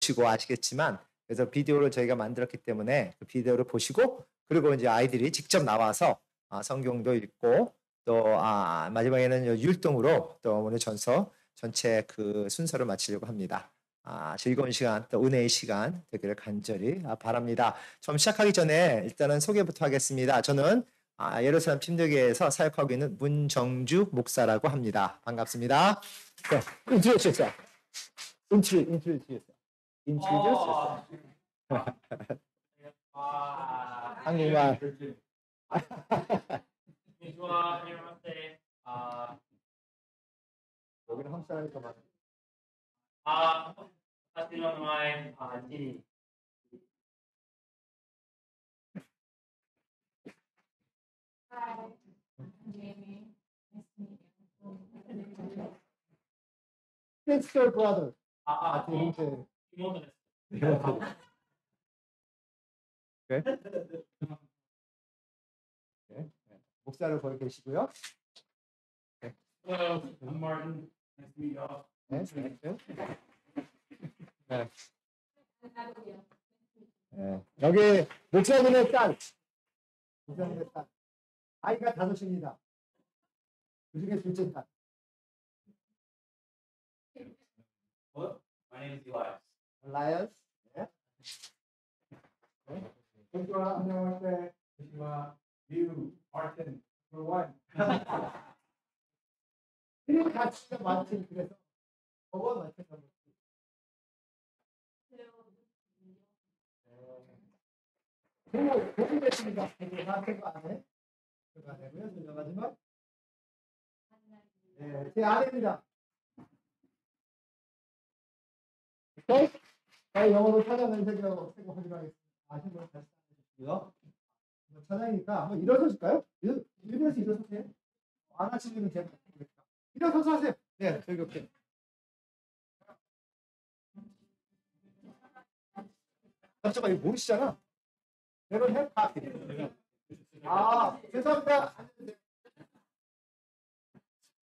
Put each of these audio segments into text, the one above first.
보시고 아시겠지만 그래서 비디오를 저희가 만들었기 때문에 그 비디오를 보시고 그리고 이제 아이들이 직접 나와서 성경도 읽고 또 마지막에는 율동으로 또 오늘 전체 그 순서를 마치려고 합니다. 즐거운 시간 또 은혜의 시간 되기를 간절히 바랍니다. 좀 시작하기 전에 일단은 소개부터 하겠습니다. 저는 예루살렘 침례교회에서 사역하고 있는 문정주 목사라고 합니다. 반갑습니다. 네, introduce yourself. Introduce yourself. 한국말. 여기는 한국 사람이니까 많아. Hi, I'm Jamie. Nice to meet you. Sister, brother. 네. 목사를 거기 계시고요. 네. Hello, I'm Martin. Nice to meet you all. 네. 네. 네. 여기 목사님의 딸. 목사님의 딸. 아이가 5입니다. 그중에 둘째 딸. Hello, my name is Elias. Elias. 네. Konnichiwa, 안녕하세요. konnichiwa, you, Martin, number one. 이름 같이가 마틴 그래서 저거 마찬가지. 공부했습니다. 마틴 안에 그거 아니고요. 저 마지막. 네, 제 아내입니다. 저희 영어로 찬양을 새겨보도록 하겠습니다. 아시는 분 다시 해주시고요. 찬양이니까 한번 일어서실까요? 일어나서 일어서세요. 안 하시면 제가 일어서서 하세요. 네, 즐겁게. 잠깐만, 이거 모르시잖아. 여러분, 해? 죄송합니다.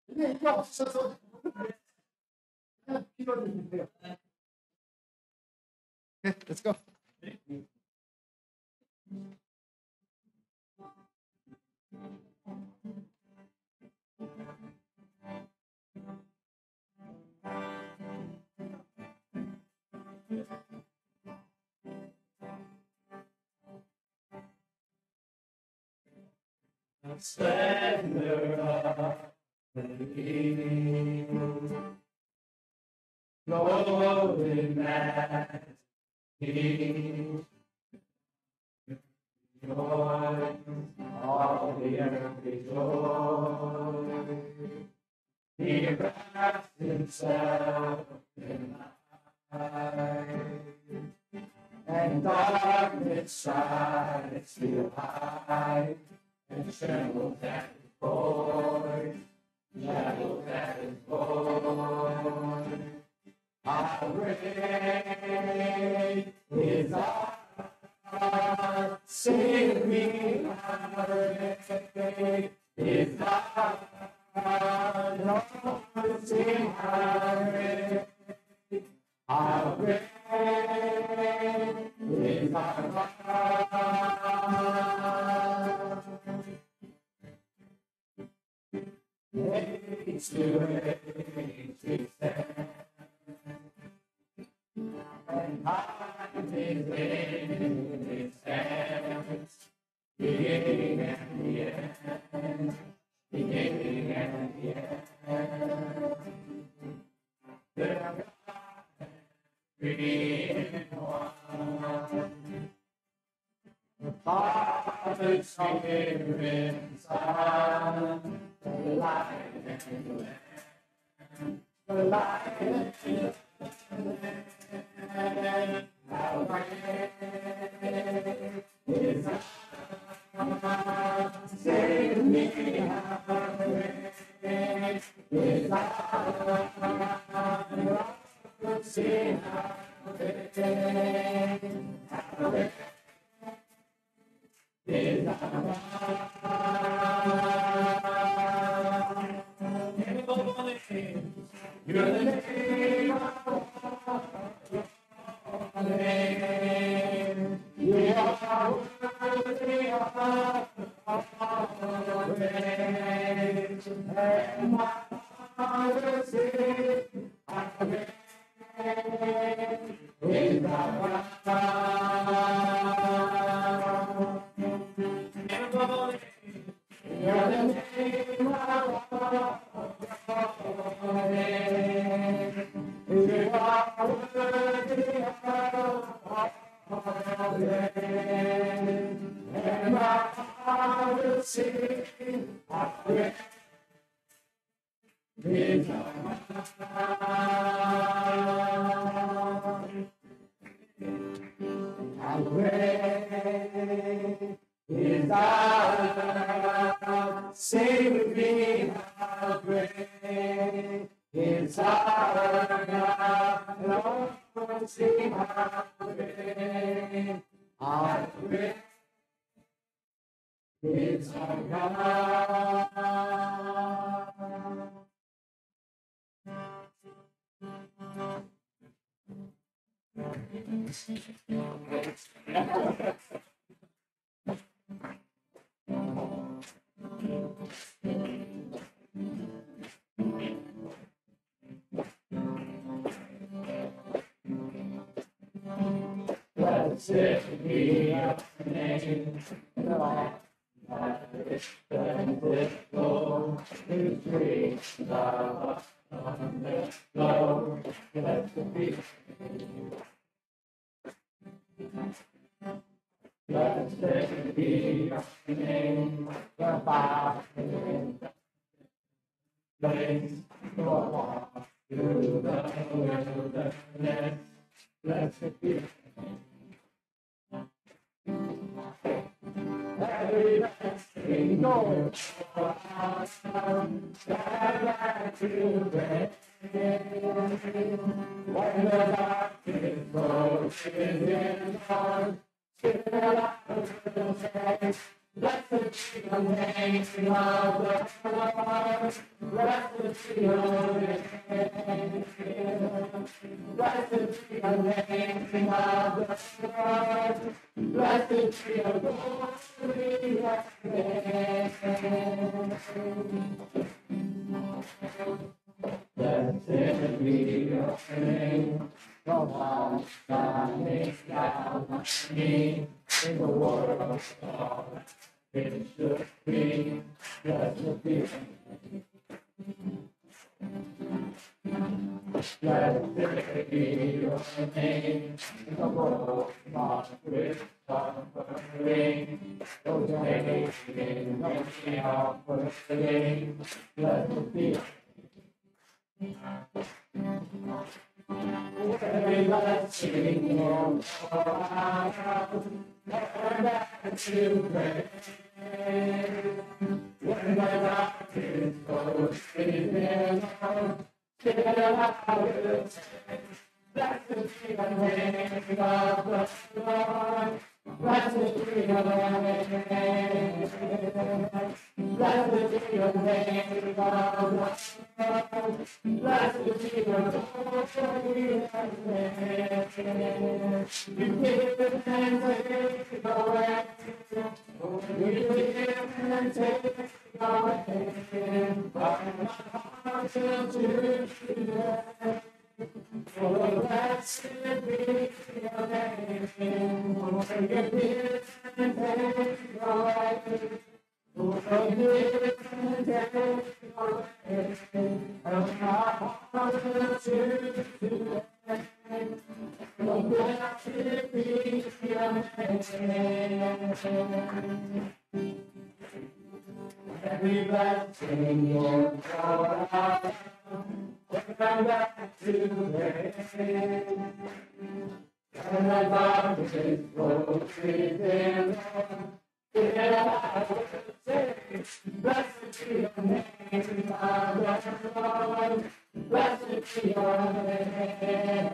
근데 이게 없으셔서 그냥 빌어드리세요. 네, let's go. Splendor of the King, golden majesty, joy, all the earth rejoice. He wraps himself in light, and darkness tries to hide. And trembles at his voice, trembles at his voice. How great is our God, sing me, how great is our God, Lord, sing how great is our God. Age to age we stand, and time is in his hands, beginning and the end, beginning and the end. The God three in one, the Father, Spirit, and Son. The light and the land, the light and the land, how great is our God, save me, how great is our God, sing how great is our God. You're the name of Say with me, how great is our God. Lord, sing how great is our God. Blessed be your name, Lord. Lord, who brings love on the floor. Blessed be your name, the Father. Place your walk through the wilderness. Blessed be every blessing goes for us, that to bed. When the darkness closes in on, still I will say, blessed be the name of the Lord. Blessed be your name. Blessed be the name of the Lord. Blessed be your glory. Blessed be your name. The one shining down on me in the world of it should be. Blessed be. Blessed be your name, the world not with suffering, those days in the offering. Blessed be every blessing of our and that to pray. When the darkness goes in on, still I will say, blessed be the name of the Lord. Blessed be your name. Blessed be your name of the Lord. Blessed be your glory. You give and take away. You give and take away. My heart will do today. Oh, blessed be your name. Oh, you give and take away. Oh, forgive and take away. Oh, my heart will do today. Oh, blessed be your name. Every blessing you pour out, come back to me. And the darkness flows within, still I will say, blessed be your name, my Lord. Blessed be your name.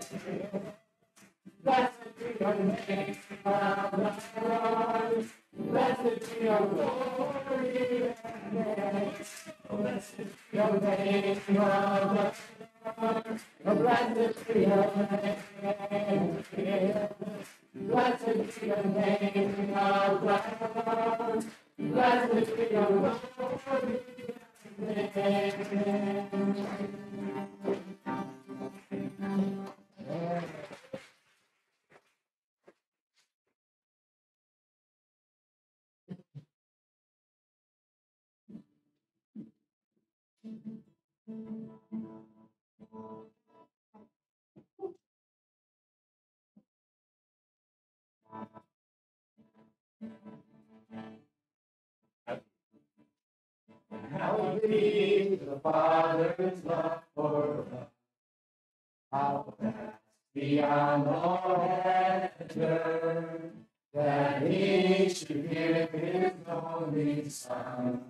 Blessed be your name, my Lord. Blessed be your glory. Blessed be your name, my Lord. Blessed be your name. be the name of God. Blessed be the Lord. How be the Father's love for us, how vast beyond all measure, that He should give His only Son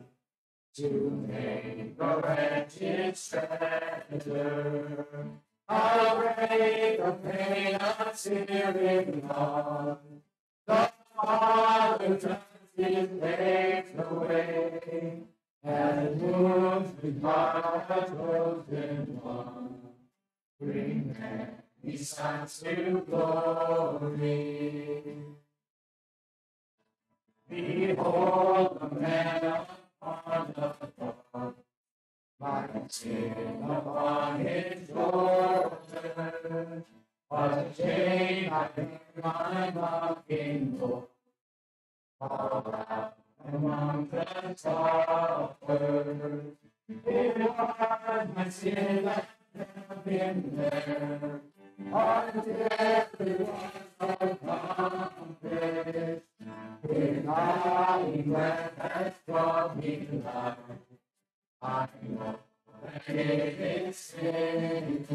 to make the wretched treasure. How great the pain of searing love, the Father turns His face away, and wounds with my chosen one. Bring many sons to glory. Behold the man upon the throne, my sin upon his shoulder. What a shame I heard my mocking door, fall out among the scoffers. It was my sin that had been there, until it was accomplished. When I breath has brought me life, I know that it is finished.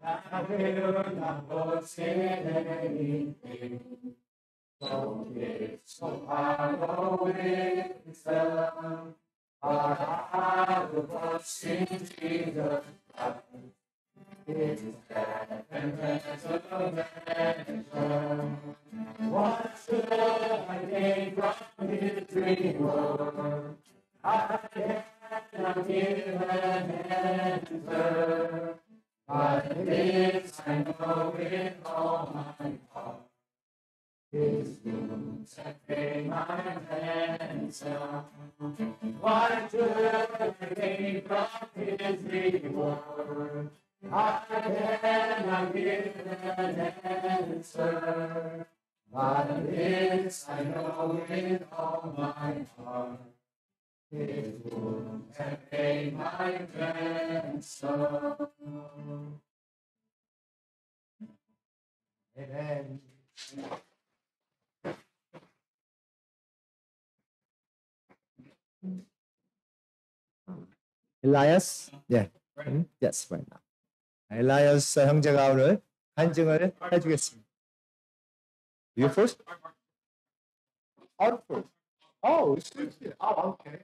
I will not boast in anything, though it's so hard wisdom, but I will boast in Jesus Christ. His death and resurrection. What should I gain from His reward? I cannot give an answer, but this I know with all my heart. His wounds have paid my ransom. What should I gain from His reward? I cannot give an answer, but this I know with all my heart. His wounds have paid my ransom. Amen. Elias? Yeah. Yes, right now. 엘라이어스 형제가 오늘 간증을 해주겠습니다. You first? first. Oh, it's good. Oh, okay.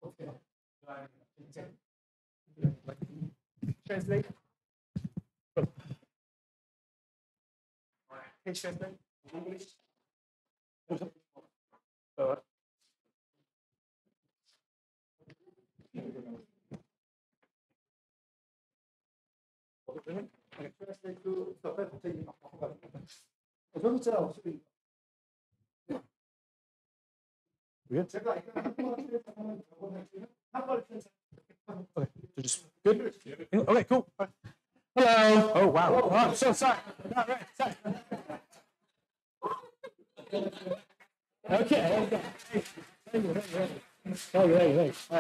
Okay. Translate. Can you translate English? translate to 갑자기 막 바꿔가지고. 저기 있잖아, 목소리. 제가 이거 한번 Okay, so just good. Okay, cool. Hello. Oh wow. Oh, I'm so sorry. Not right. Sorry. Okay. Hey. All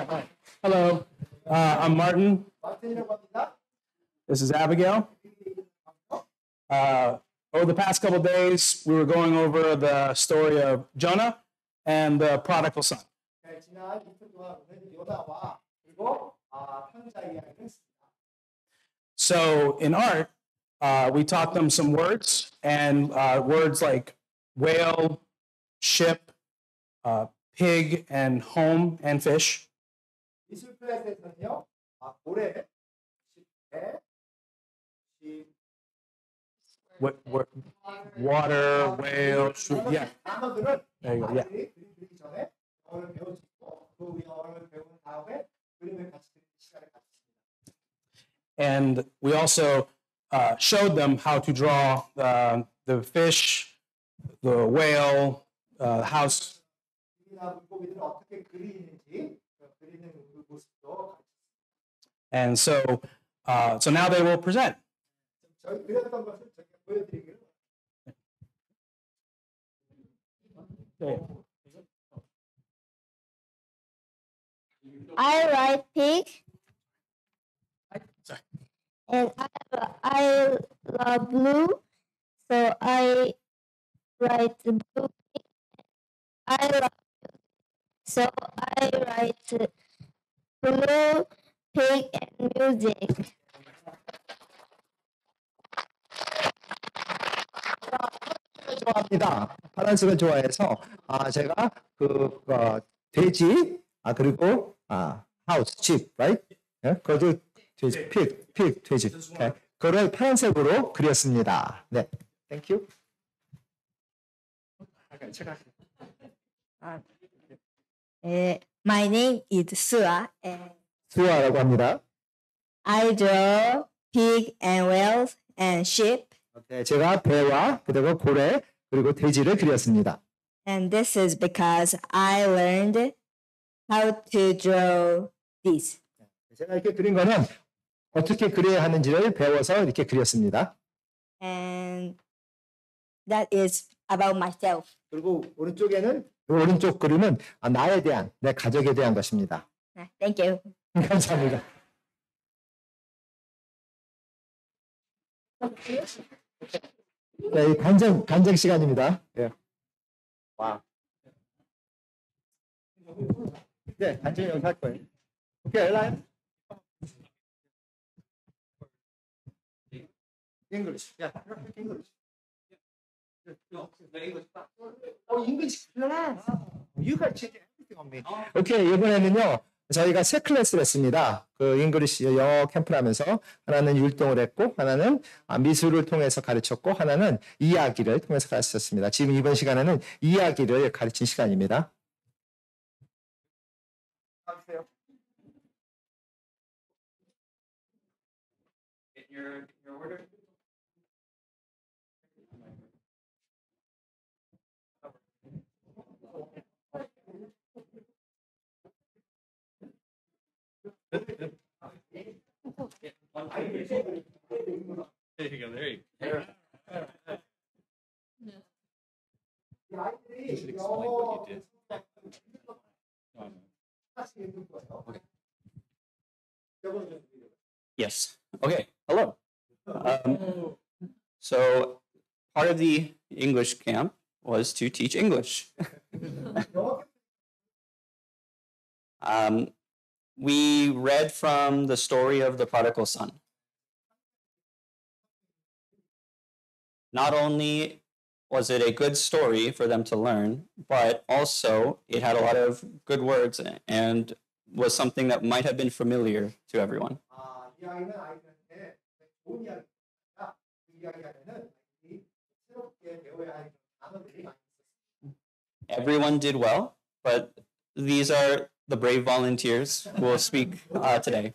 right. Hello. I'm Martin. 마틴이라고 합니다. This is Abigail. Over the past couple of days, we were going over the story of Jonah and the prodigal son. 네, 지난 이틀 동안 오늘 요나와 그리고 편자 이야기를 했습니다. So in art, we taught them some words, and words like whale, ship, pig, and home and fish. 미술 클래스에서는요, 고래, 배, Water, whale, yeah. 단어들을 There you go. Yeah. 아이들이 그리기 전에 영어를 배워주고 그 위에 영어를 배운 다음에 그림을 같이 그리는 시간을 갖습니다. And we also showed them how to draw the fish, the whale, house. 물고기들을 어떻게 그리는지 그리는 모습도 And so now they will present. 저희 그렸던 것을 저희가 보여드리기로. I write pig. Sorry. And I love blue, so I write blue pig. I love so I write blue pig and music. 좋아합니다. 파란색을 좋아해서 제가 돼지 그리고 하우스 집, right? 예? 그것도 돼지, pig, 돼지. Okay. 그걸 파란색으로 그렸습니다. 네, thank you. My name is Sua, and 수아라고 합니다. I draw pig and whales and sheep. 네, 제가 배와 그리고 고래 그리고 돼지를 그렸습니다. And this is because I learned how to draw this. 제가 이렇게 그린 거는 어떻게 그려야 하는지를 배워서 이렇게 그렸습니다. And that is about myself. 그리고 오른쪽에는 오른쪽 그림은 나에 대한 내 가족에 대한 것입니다. Thank you. 감사합니다. 네, 간증 시간입니다. 예. 와. 네, 간증 여기서 할 거예요. 오케이, 라인. English. Yeah, English. English class. You guys check everything on me. 오케이, 이번에는요. 저희가 세 클래스를 했습니다. 그 잉글리시 영어 캠프를 하면서 하나는 율동을 했고 하나는 미술을 통해서 가르쳤고 하나는 이야기를 통해서 가르쳤습니다. 지금 이번 시간에는 이야기를 가르친 시간입니다. There you go. There you go. You should explain what you did. Yes. Okay. Hello. So part of the English camp was to teach English. We read from the story of the prodigal son. Not only was it a good story for them to learn, but also it had a lot of good words and was something that might have been familiar to everyone. 이야기는 아이들한테 좋은 이야기가 아니라 그 이야기하면은 새롭게 배워야 할 단어들이 많이 있었습니다. Everyone did well, but these are the brave volunteers who will speak today.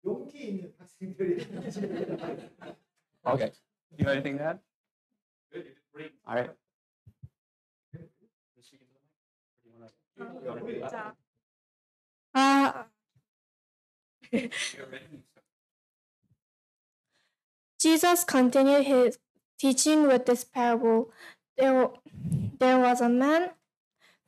용기 있는 학생들이 Okay. Do you have anything to add? All right. Jesus continued his teaching with this parable. There was a man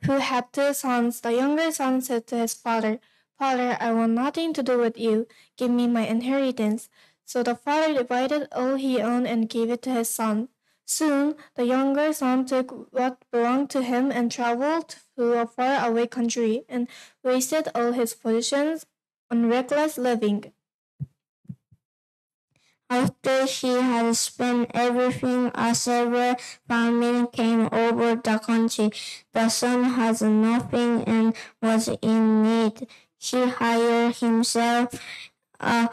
who had two sons. The younger son said to his father, "Father, I want nothing to do with you. Give me my inheritance." So the father divided all he owned and gave it to his son. Soon, the younger son took what belonged to him and traveled to a faraway country and wasted all his possessions on reckless living. After he had spent everything, a severe famine came over the country. The son had nothing and was in need. He hired himself a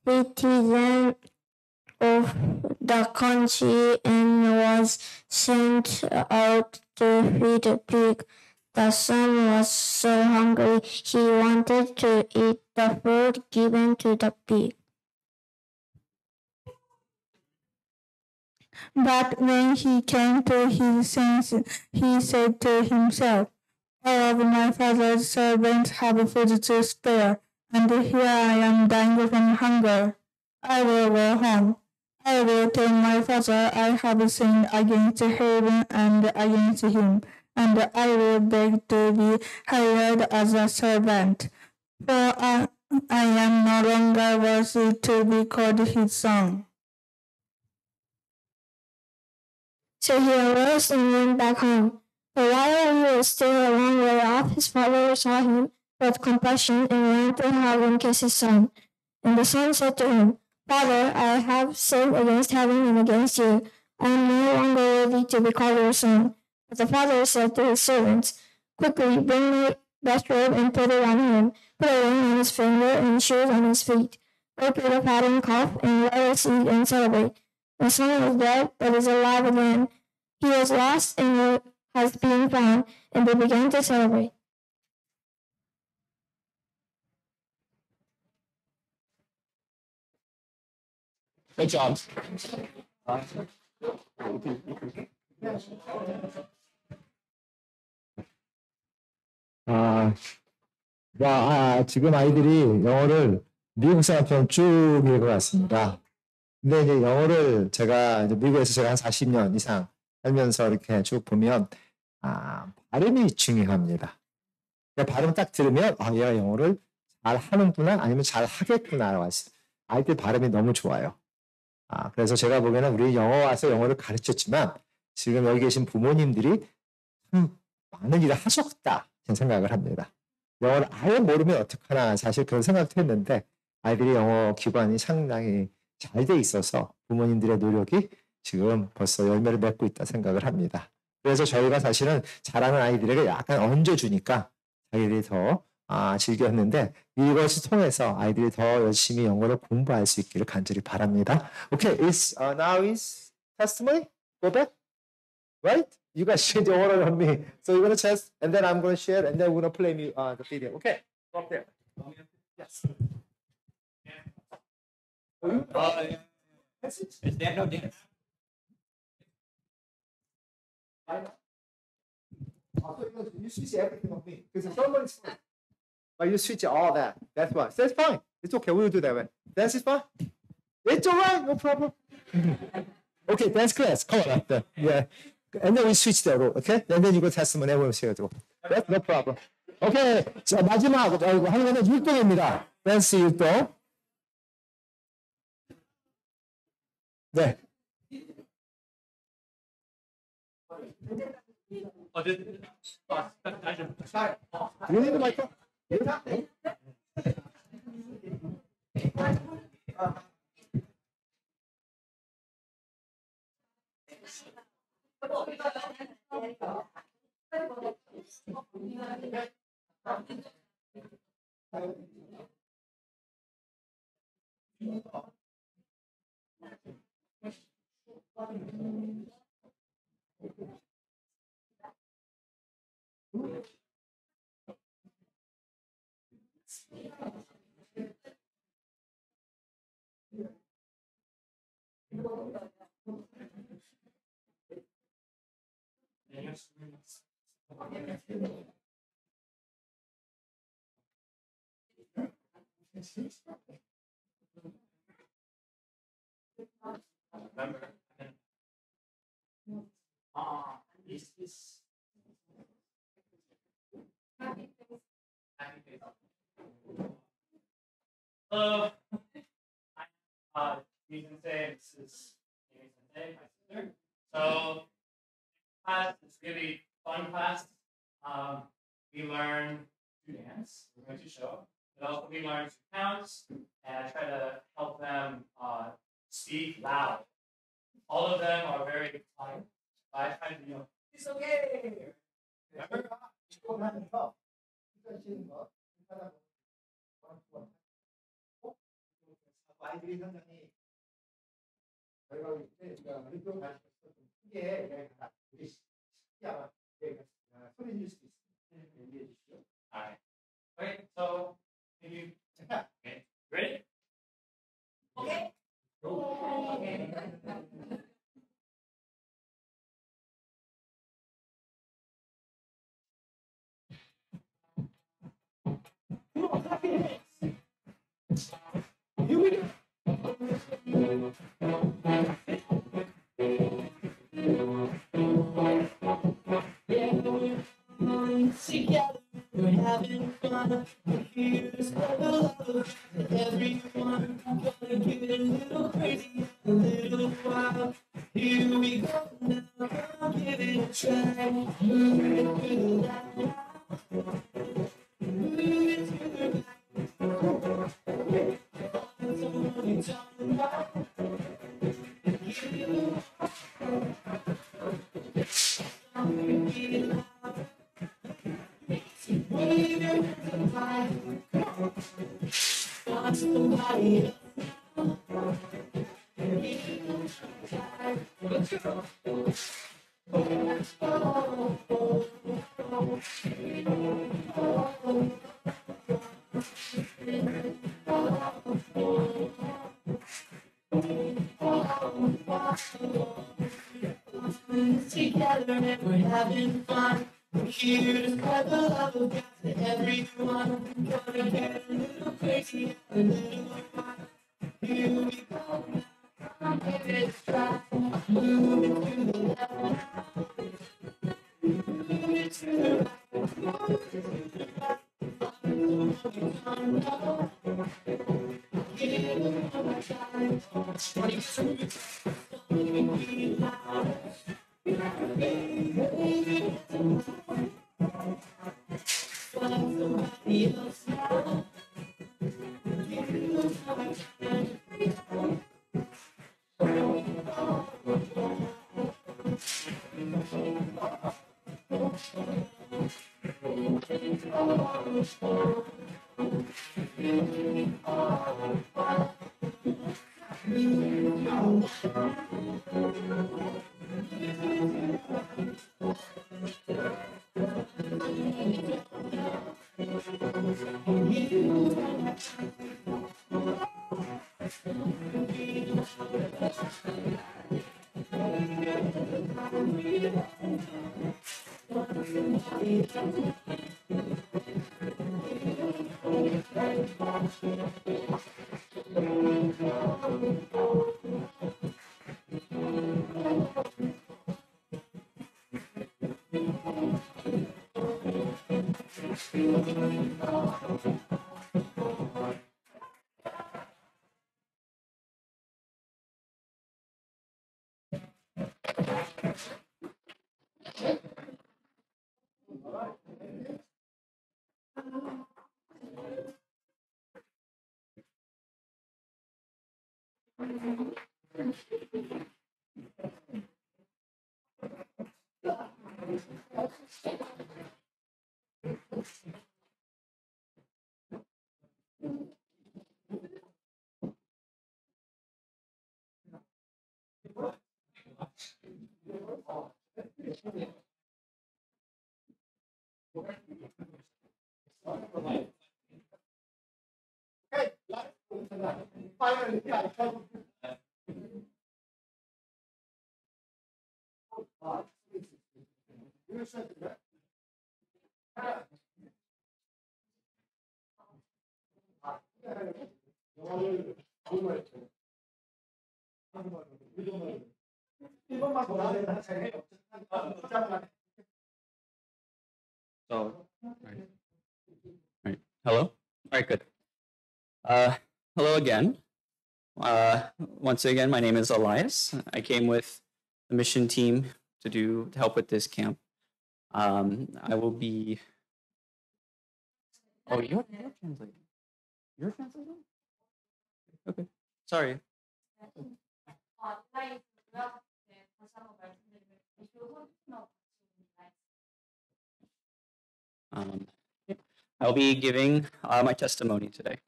citizen of the country and was sent out to feed a pig. The son was so hungry he wanted to eat the food given to the pig. But when he came to his senses, he said to himself, all of my father's servants have food to spare, and here I am dying from hunger. I will go home. I will tell my father I have sinned against heaven and against him, and I will beg to be hired as a servant. For I am no longer worthy to be called his son. So he arose and went back home. But while he was still a long way off, his father saw him, felt compassion, and ran to hug and kiss his son. And the son said to him, Father, I have sinned against heaven and against you. I am no longer worthy to be called your son. But the father said to his servants, Quickly, bring my best robe and put it on him. Put a ring on his finger and shoes on his feet. Go to the fattened calf and let us eat and celebrate. The son was dead, but is alive again. He was lost and has been found, and they began to celebrate. Good job. 지금 아이들이 영어를 미국 사람처럼 쭉 읽어갔습니다. 근데 이제 영어를 제가 이제 미국에서 제가 한 40년 이상 살면서 이렇게 쭉 보면, 발음이 중요합니다. 그러니까 발음 딱 들으면, 얘가 영어를 잘 하는구나, 아니면 잘 하겠구나라고 하시. 아이들 발음이 너무 좋아요. 그래서 제가 보기에는 우리 영어 와서 영어를 가르쳤지만, 지금 여기 계신 부모님들이 참 많은 일을 하셨다, 저는 생각을 합니다. 영어를 아예 모르면 어떡하나, 사실 그런 생각도 했는데, 아이들이 영어 기반이 상당히 잘 돼 있어서 부모님들의 노력이 지금 벌써 열매를 맺고 있다 생각을 합니다. 그래서 저희가 사실은 잘하는 아이들에게 약간 얹어주니까 자기들이 더 즐겼는데, 이것을 통해서 아이들이 더 열심히 영어를 공부할 수 있기를 간절히 바랍니다. Okay, now is testimony. Go back. Right? You guys share the order on me. So you're gonna test, and then I'm gonna share, and then we're gonna play me the video. Okay, go up there. Yes. Is there no dance? You switch everything on me because someone is fine. But you switch all that. That's why. So it's fine. It's okay. We'll do that way. Dance is fine. It's all right. No problem. Okay, dance class. Come on up there. Yeah. And then we switch the role. Okay. And then you go testimony. Everyone share it. That's no problem. Okay. 자, 마지막 하는 거는 율동입니다. 댄스 율동. 네. Do you need the mic? Hello. You can say this is Amy Sensei, my sister. So class is really fun class. We learn to dance. We're going to show. But also we learn to count and I try to help them speak loud. All of them are very quiet. I try to it's okay. Remember? 아이들이 상당히 저희가 율동 가르쳐서 좀 크게 이야기하다 우리 쉽게 아마 소리 질 수도 있습니다. 얘기해 주시죠. Alright. Okay, so can you okay. Ready? Okay. Together, we're having fun. Here's the love. Everyone gonna get a little crazy, a little wild. Here we go now, come give it a try. Move it to the left, move it to the right. That's what you're talking about. Somebody else. Together and we're having fun. We're here to spread the love of God to everyone. Gonna get a little crazy, a little wild. Here we go. Come give it a try. Move it to the left. Move it to the right. Move it to the right. Give it one more time. 22. So, right. Hello? All right, good. Hello again. Once again, my name is Elias. I came with the mission team to help with this camp. I will be. Oh, you're translating. You're translating? Okay. Sorry. I'll be giving my testimony today.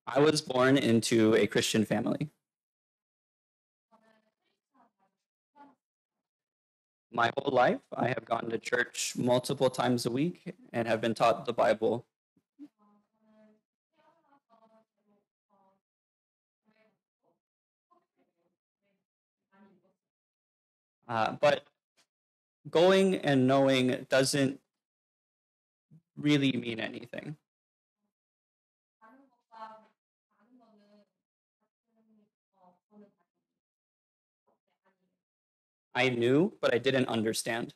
I was born into a Christian family. My whole life, I have gone to church multiple times a week and have been taught the Bible. But going and knowing doesn't really mean anything. I knew, but I didn't understand.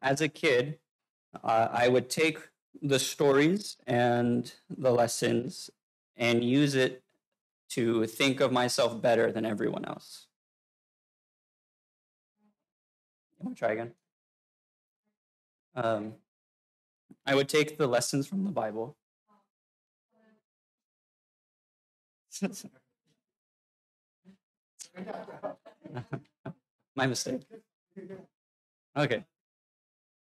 As a kid, I would take the stories and the lessons and use it to think of myself better than everyone else. You want to try again? I would take the lessons from the Bible. My mistake. Okay.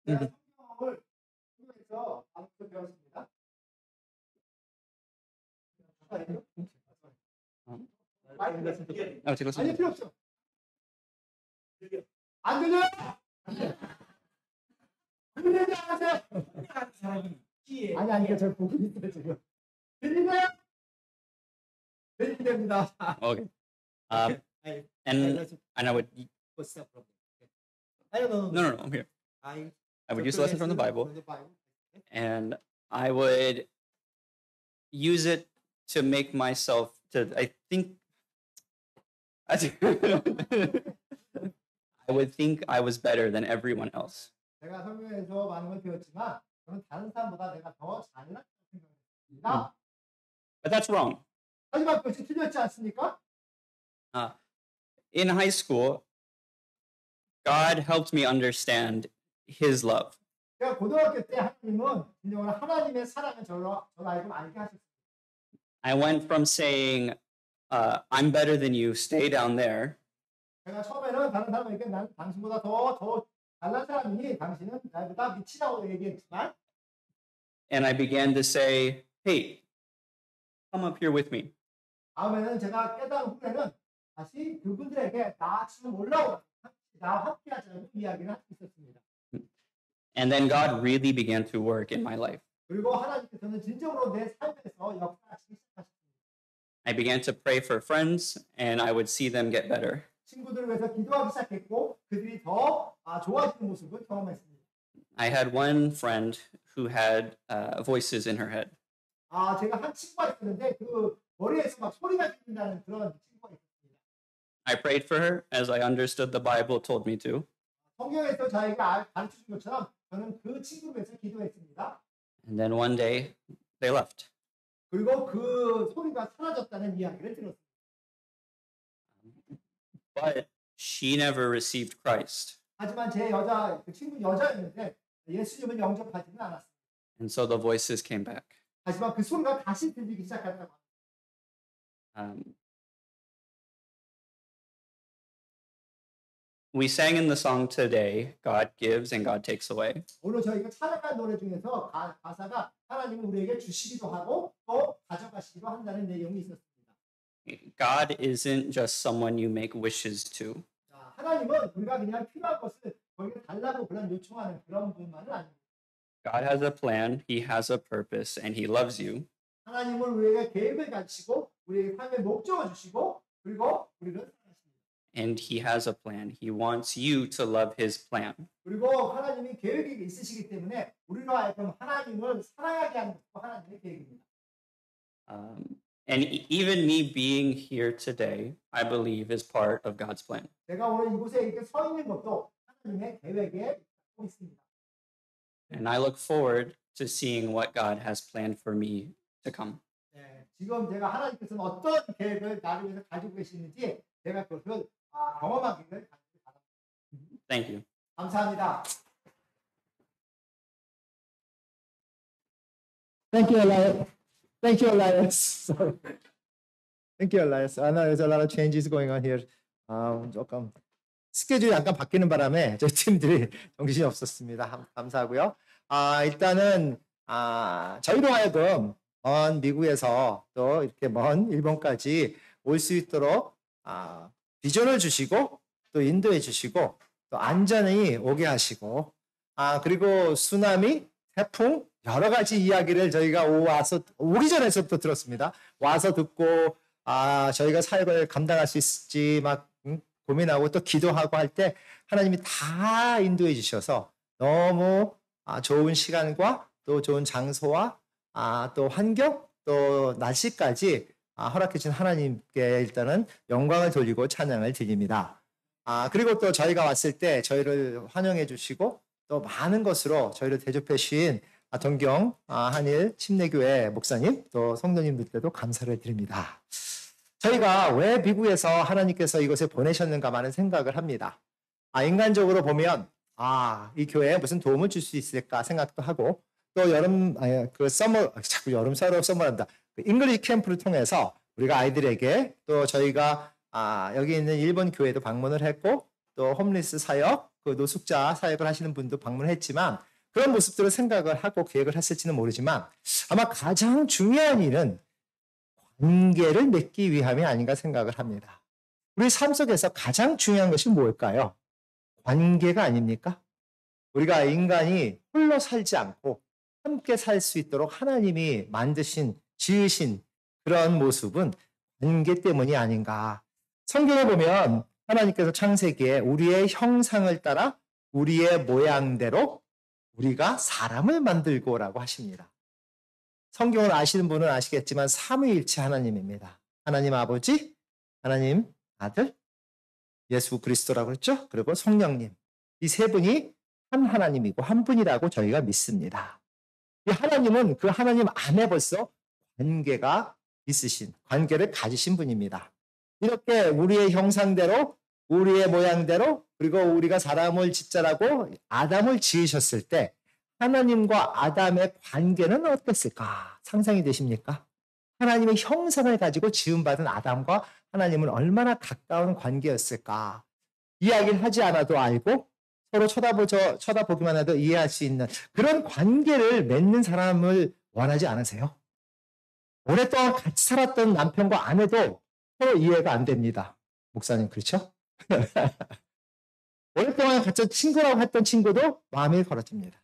제가 성경을 통해서 아무것도 배웠습니다. Oh, take a listen. 아니 필요 없어. 안 들려? 들리지 않으세요? 아니 저 보고 있어요 지금. 들리나요? 들립니다. Okay. And I would What's the problem? I don't know. no, I'm here. I would use the lesson from the Bible, and I would use it to make myself I would think I was better than everyone else. 제가 성경에서 많은 걸 배웠지만 저는 다른 사람보다 내가 더 잘난 생각입니다. But that's wrong. 하지만 그것이 틀렸지 않습니까? In high school, God helped me understand His love. 제가 고등학교 때 하나님은 진정으로 하나님의 사랑을 저를 알고 알게 하셨습니다. I went from saying, I'm better than you, stay down there, 제가 처음에는 다른 사람에게 난 당신보다 더 잘난 사람이니 당신은 나보다 미치다고 얘기했지만 and I began to say, hey, come up here with me. 다음에는 제가 깨달은 후에는 다시 그분들에게 나처럼 올라오라, 나와 함께 하자는 이야기를 할 수 있었습니다. And then God really began to work in my life. 그리고 하나님께서는 진정으로 내 삶에서 역사하시기 시작하셨습니다. I began to pray for friends, and I would see them get better. 친구들을 위해서 기도하기 시작했고 그들이 더 좋아지는 모습을 경험했습니다. I had one friend who had voices in her head. 제가 한 친구가 있었는데 그 머리에서 막 소리가 들린다는 그런 친구가 있었습니다. I prayed for her as I understood the Bible told me to. 성경에서 저에게 가르쳐준 것처럼 저는 그 친구를 위해서 기도했습니다. And then one day, they left. 그리고 그 소리가 사라졌다는 이야기를 들었습니다. But she never received Christ. 하지만 그 친구는 여자였는데 예수님을 영접하지는 않았습니다. And so the voices came back. 하지만 그 소리가 다시 들리기 시작했다고 합니다. We sang in the song today, God gives and God takes away. 오늘 저희가 찬양한 노래 중에서 가사가 하나님은 우리에게 주시기도 하고 또 가져가시기도 한다는 내용이 있었습니다. God isn't just someone you make wishes to. 하나님은 우리가 그냥 필요한 것을 거기에 달라고 그런 요청하는 그런 분만은 아닙니다. God has a plan, He has a purpose, and He loves you. 하나님은 우리에게 계획을 가지시고 우리에게 삶의 목적을 주시고 그리고 우리를 사랑하십니다. And He has a plan. He wants you to love His plan. 그리고 하나님이 계획이 있으시기 때문에 우리로 하여금 하나님을 사랑하게 하는 것도 하나님의 계획입니다. And even me being here today, I believe is part of God's plan. 제가 오늘 이곳에 이렇게 서 있는 것도 하나님의 계획에 있습니다. And I look forward to seeing what God has planned for me to come. 네, 지금 제가 하나님께서는 어떤 계획을 나를 위해서 가지고 계시는지 제가 그것을 경험하기를 바랍니다. Thank you. 감사합니다. Thank you, Elias. Thank you, Elias. Sorry. Thank you, Elias. I know there's a lot of changes going on here. 조금 스케줄이 약간 바뀌는 바람에 저희 팀들이 정신이 없었습니다. 감사하고요. 일단은 저희로 하여금 먼 미국에서 또 이렇게 먼 일본까지 올 수 있도록 비전을 주시고 또 인도해 주시고 또 안전히 오게 하시고 그리고 쓰나미, 태풍 여러 가지 이야기를 저희가 오기 전에서부터 들었습니다. 와서 듣고 저희가 사역을 감당할 수 있을지 막 고민하고 또 기도하고 할 때 하나님이 다 인도해 주셔서 너무 좋은 시간과 또 좋은 장소와 또 환경 또 날씨까지 허락해 주신 하나님께 일단은 영광을 돌리고 찬양을 드립니다. 그리고 또 저희가 왔을 때 저희를 환영해 주시고 또 많은 것으로 저희를 대접해 주신 동경 한일 침례교회 목사님 또 성도님들께도 감사를 드립니다. 저희가 왜 미국에서 하나님께서 이곳에 보내셨는가 많은 생각을 합니다. 인간적으로 보면 이 교회에 무슨 도움을 줄 수 있을까 생각도 하고 또 자꾸 여름 서머란다. 잉글리시 캠프를 통해서 우리가 아이들에게 또 저희가 여기 있는 일본 교회도 방문을 했고 또 홈리스 사역, 그 노숙자 사역을 하시는 분도 방문했지만 그런 모습들을 생각을 하고 계획을 했을지는 모르지만 아마 가장 중요한 일은 관계를 맺기 위함이 아닌가 생각을 합니다. 우리 삶 속에서 가장 중요한 것이 뭘까요? 관계가 아닙니까? 우리가 인간이 홀로 살지 않고 함께 살 수 있도록 하나님이 만드신, 지으신 그런 모습은 관계 때문이 아닌가. 성경에 보면 하나님께서 창세기에 우리의 형상을 따라 우리의 모양대로 우리가 사람을 만들고라고 하십니다. 성경을 아시는 분은 아시겠지만 삼위일체 하나님입니다. 하나님 아버지, 하나님 아들, 예수 그리스도라고 그랬죠? 그리고 성령님. 이 세 분이 한 하나님이고 한 분이라고 저희가 믿습니다. 이 하나님은 그 하나님 안에 벌써 관계가 있으신, 관계를 가지신 분입니다. 이렇게 우리의 형상대로, 우리의 모양대로, 그리고 우리가 사람을 짓자라고 아담을 지으셨을 때 하나님과 아담의 관계는 어땠을까? 상상이 되십니까? 하나님의 형상을 가지고 지음받은 아담과 하나님은 얼마나 가까운 관계였을까? 이야기를 하지 않아도 알고 서로 쳐다보기만 해도 이해할 수 있는 그런 관계를 맺는 사람을 원하지 않으세요? 오랫동안 같이 살았던 남편과 아내도 서로 이해가 안 됩니다. 목사님, 그렇죠? 오랫동안 같이 친구라고 했던 친구도 마음이 벌어집니다.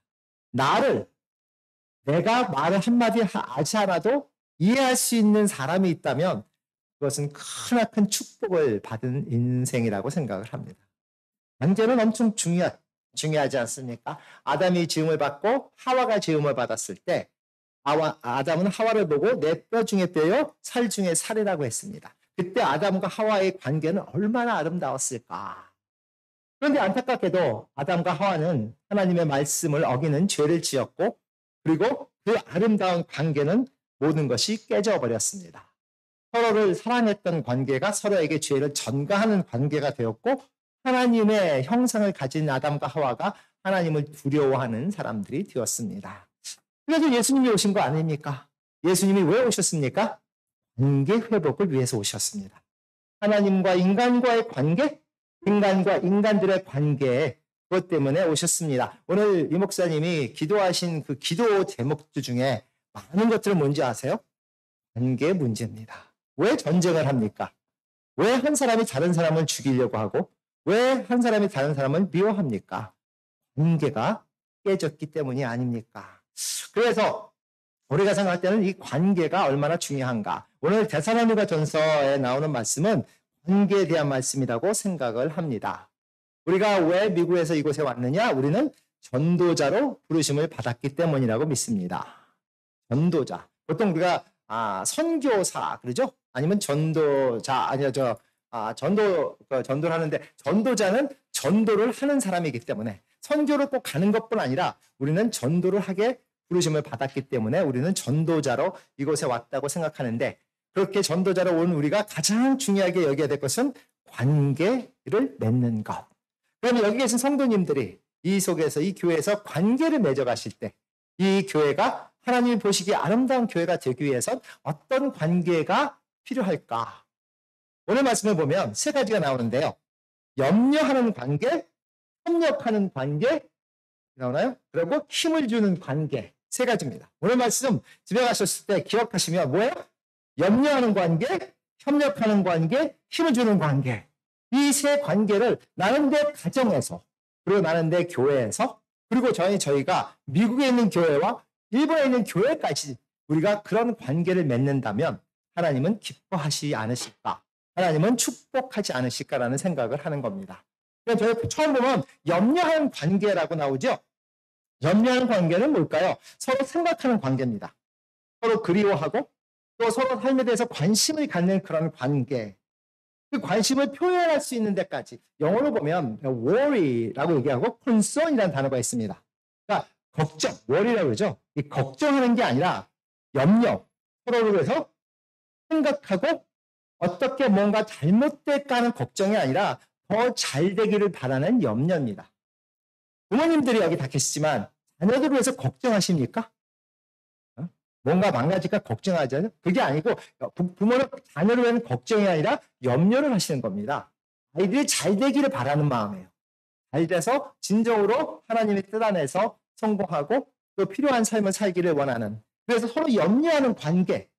내가 말을 한마디 하지 않아도 이해할 수 있는 사람이 있다면 그것은 크나큰 축복을 받은 인생이라고 생각을 합니다. 관계는 엄청 중요하지 않습니까? 아담이 지음을 받고 하와가 지음을 받았을 때 아담은 하와를 보고 내 뼈 중에 뼈요, 살 중에 살이라고 했습니다. 그때 아담과 하와의 관계는 얼마나 아름다웠을까? 그런데 안타깝게도 아담과 하와는 하나님의 말씀을 어기는 죄를 지었고 그리고 그 아름다운 관계는 모든 것이 깨져버렸습니다. 서로를 사랑했던 관계가 서로에게 죄를 전가하는 관계가 되었고 하나님의 형상을 가진 아담과 하와가 하나님을 두려워하는 사람들이 되었습니다. 그래서 예수님이 오신 거 아닙니까? 예수님이 왜 오셨습니까? 관계 회복을 위해서 오셨습니다. 하나님과 인간과의 관계, 인간과 인간들의 관계, 그것 때문에 오셨습니다. 오늘 이 목사님이 기도하신 그 기도 제목들 중에 많은 것들은 뭔지 아세요? 관계 문제입니다. 왜 전쟁을 합니까? 왜 한 사람이 다른 사람을 죽이려고 하고 왜 한 사람이 다른 사람을 미워합니까? 관계가 깨졌기 때문이 아닙니까? 그래서 우리가 생각할 때는 이 관계가 얼마나 중요한가. 오늘 데살로니가 전서에 나오는 말씀은 관계에 대한 말씀이라고 생각을 합니다. 우리가 왜 미국에서 이곳에 왔느냐? 우리는 전도자로 부르심을 받았기 때문이라고 믿습니다. 전도자. 보통 우리가 선교사 그러죠? 아니면 전도자 전도를 하는데 전도자는 전도를 하는 사람이기 때문에 선교를 꼭 가는 것뿐 아니라 우리는 전도를 하게 부르심을 받았기 때문에 우리는 전도자로 이곳에 왔다고 생각하는데 그렇게 전도자로 온 우리가 가장 중요하게 여겨야 될 것은 관계를 맺는 것. 그러면 여기 계신 성도님들이 이 속에서 이 교회에서 관계를 맺어가실 때 이 교회가 하나님이 보시기에 아름다운 교회가 되기 위해선 어떤 관계가 필요할까? 오늘 말씀을 보면 세 가지가 나오는데요. 염려하는 관계, 협력하는 관계, 나오나요? 그리고 힘을 주는 관계, 세 가지입니다. 오늘 말씀 집에 가셨을 때 기억하시면 뭐예요? 염려하는 관계, 협력하는 관계, 힘을 주는 관계. 이 세 관계를 나는 내 가정에서, 그리고 나는 내 교회에서, 그리고 저희가 미국에 있는 교회와 일본에 있는 교회까지 우리가 그런 관계를 맺는다면 하나님은 기뻐하지 않으실까? 하나님은 축복하지 않으실까라는 생각을 하는 겁니다. 그래서 저희 처음 보면 염려하는 관계라고 나오죠. 염려하는 관계는 뭘까요? 서로 생각하는 관계입니다. 서로 그리워하고 또 서로 삶에 대해서 관심을 갖는 그런 관계. 그 관심을 표현할 수 있는 데까지 영어로 보면 worry라고 얘기하고 concern이라는 단어가 있습니다. 그러니까 걱정, worry라고 그러죠. 이 걱정하는 게 아니라 염려, 서로를 위해서 생각하고 어떻게 뭔가 잘못될까 하는 걱정이 아니라 더 잘 되기를 바라는 염려입니다. 부모님들이 여기 다 계시지만 자녀들을 위해서 걱정하십니까? 뭔가 망가질까 걱정하잖아요. 그게 아니고 부모는 자녀를 위한 걱정이 아니라 염려를 하시는 겁니다. 아이들이 잘 되기를 바라는 마음이에요. 잘 돼서 진정으로 하나님의 뜻 안에서 성공하고 또 필요한 삶을 살기를 원하는. 그래서 서로 염려하는 관계,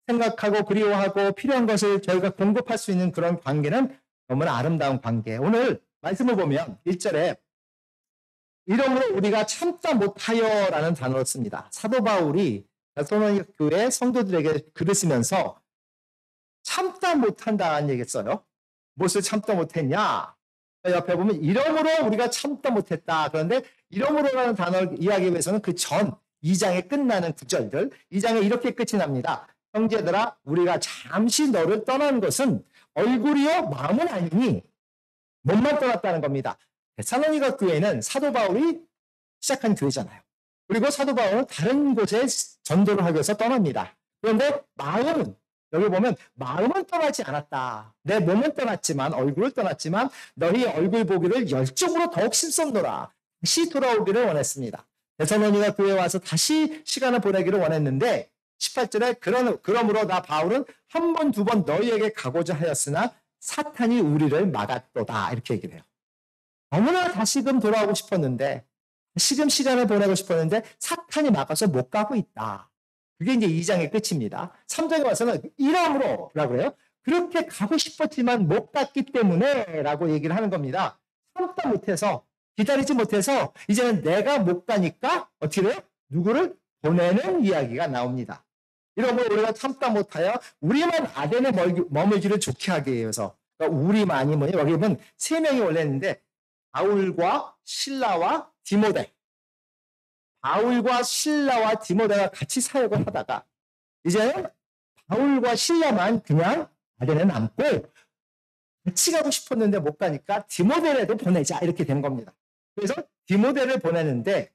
생각하고 그리워하고 필요한 것을 저희가 공급할 수 있는 그런 관계는 너무나 아름다운 관계. 오늘 말씀을 보면 1절에 이러므로 우리가 참다 못하여라는 단어를 씁니다. 사도 바울이 데살로니가 교회 성도들에게 글을 쓰면서 참다 못한다는 얘기 써요. 무엇을 참다 못했냐? 옆에 보면 이러므로 우리가 참다 못했다. 그런데 이러므로라는 단어를 이야기하기 위해서는 그 전 2장에 끝나는 구절들 2장에 이렇게 끝이 납니다. 형제들아 우리가 잠시 너를 떠난 것은 얼굴이요 마음은 아니니 몸만 떠났다는 겁니다. 데살로니가 교회는 사도 바울이 시작한 교회잖아요. 그리고 사도 바울은 다른 곳에 전도를 하기 위해서 떠납니다. 그런데 마음은 여기 보면 마음은 떠나지 않았다. 내 몸은 떠났지만 얼굴을 떠났지만 너희 얼굴 보기를 열정으로 더욱 심성노라. 다시 돌아오기를 원했습니다. 데살로니가 교회에 와서 다시 시간을 보내기를 원했는데 18절에 그러므로 나 바울은 한 번, 두 번 너희에게 가고자 하였으나 사탄이 우리를 막았도다. 이렇게 얘기를 해요. 너무나 다시금 돌아오고 싶었는데 다시금 시간을 보내고 싶었는데 사탄이 막아서 못 가고 있다. 그게 이제 2장의 끝입니다. 3장에 와서는 이러므로 라고 해요. 그렇게 가고 싶었지만 못 갔기 때문에 라고 얘기를 하는 겁니다. 참다 못해서 기다리지 못해서 이제는 내가 못 가니까 어떻게 돼요? 누구를 보내는 이야기가 나옵니다. 이러므로 우리가 참다 못하여 우리만 아덴에 머물기를 좋게 하기 위해서 그러니까 우리만이 뭐냐 여기 보면 3명이 원래 있는데 바울과 실라와 디모데 바울과 실라와 디모데가 같이 사역을 하다가 이제는 바울과 실라만 그냥 아덴에 남고 같이 가고 싶었는데 못 가니까 디모데라도 보내자 이렇게 된 겁니다. 그래서 디모데를 보내는데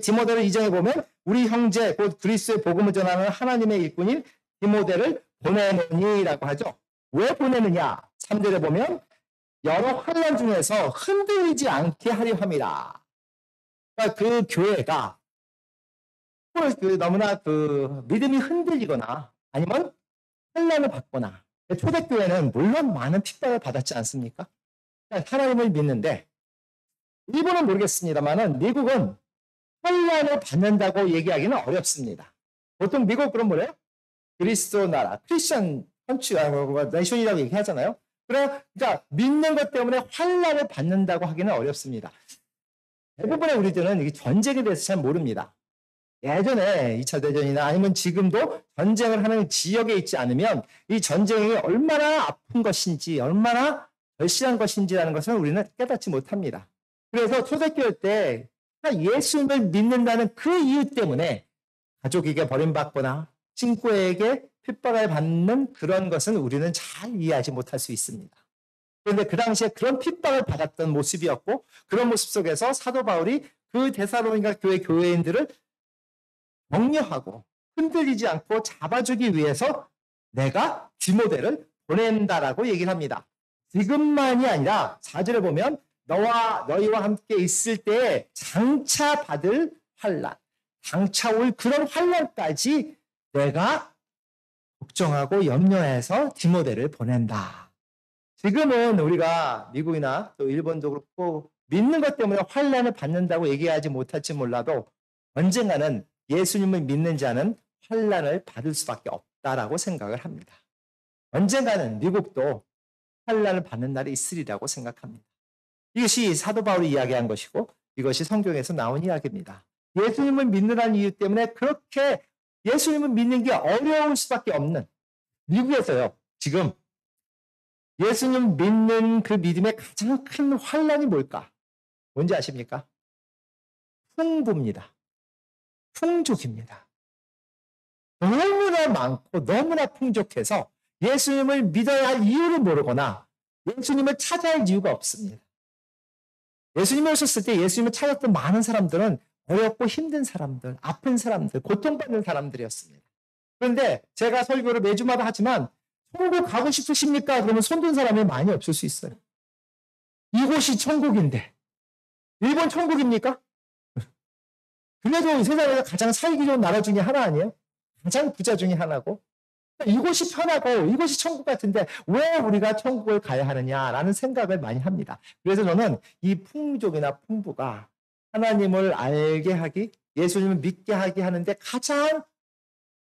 디모데를 2장에 보면 우리 형제 곧 그리스도의 복음을 전하는 하나님의 일꾼인 디모데를 보내느니라고 하죠. 왜 보내느냐? 3절에 보면 여러 환난 중에서 흔들리지 않게 하려 함이라. 그러니까 그 교회가 너무나 믿음이 흔들리거나 아니면 환난을 받거나 초대교회는 물론 많은 핍박을 받았지 않습니까? 그러니까 하나님을 믿는데 일본은 모르겠습니다만은 미국은 환난을 받는다고 얘기하기는 어렵습니다. 보통 미국 그럼 뭐래요? 그리스도 나라, 크리스천 네이션이라고 얘기하잖아요. 그러니까 믿는 것 때문에 환난을 받는다고 하기는 어렵습니다. 대부분의 우리들은 이 전쟁에 대해서 잘 모릅니다. 예전에 2차 대전이나 아니면 지금도 전쟁을 하는 지역에 있지 않으면 이 전쟁이 얼마나 아픈 것인지 얼마나 절실한 것인지라는 것을 우리는 깨닫지 못합니다. 그래서 초대교회 때 예수님을 믿는다는 그 이유 때문에 가족에게 버림받거나 친구에게 핍박을 받는 그런 것은 우리는 잘 이해하지 못할 수 있습니다. 그런데 그 당시에 그런 핍박을 받았던 모습이었고 그런 모습 속에서 사도 바울이 그 데살로니가 교회 교회인들을 격려하고 흔들리지 않고 잡아주기 위해서 내가 디모데를 보낸다라고 얘기를 합니다. 지금만이 아니라 4절에 보면 너희와 함께 있을 때 장차 받을 환난, 장차 올 그런 환난까지 내가 걱정하고 염려해서 디모데를 보낸다. 지금은 우리가 미국이나 또 일본도 그렇고 믿는 것 때문에 환난을 받는다고 얘기하지 못할지 몰라도 언젠가는 예수님을 믿는 자는 환난을 받을 수밖에 없다라고 생각을 합니다. 언젠가는 미국도 환난을 받는 날이 있으리라고 생각합니다. 이것이 사도 바울이 이야기한 것이고 이것이 성경에서 나온 이야기입니다. 예수님을 믿느라는 이유 때문에 그렇게 예수님을 믿는 게 어려울 수밖에 없는 미국에서요, 지금 예수님 믿는 그 믿음의 가장 큰 환란이 뭘까? 뭔지 아십니까? 풍부입니다. 풍족입니다. 너무나 많고 너무나 풍족해서 예수님을 믿어야 할 이유를 모르거나 예수님을 찾아야 할 이유가 없습니다. 예수님이 오셨을 때 예수님을 찾았던 많은 사람들은 어렵고 힘든 사람들, 아픈 사람들, 고통받는 사람들이었습니다. 그런데 제가 설교를 매주마다 하지만 천국 가고 싶으십니까? 그러면 손든 사람이 많이 없을 수 있어요. 이곳이 천국인데 일본 천국입니까? 그래도 이 세상에서 가장 살기 좋은 나라 중에 하나 아니에요? 가장 부자 중에 하나고 이곳이 편하고 이곳이 천국 같은데 왜 우리가 천국을 가야 하느냐라는 생각을 많이 합니다. 그래서 저는 이 풍족이나 풍부가 하나님을 알게 하기, 예수님을 믿게 하게 하는데 가장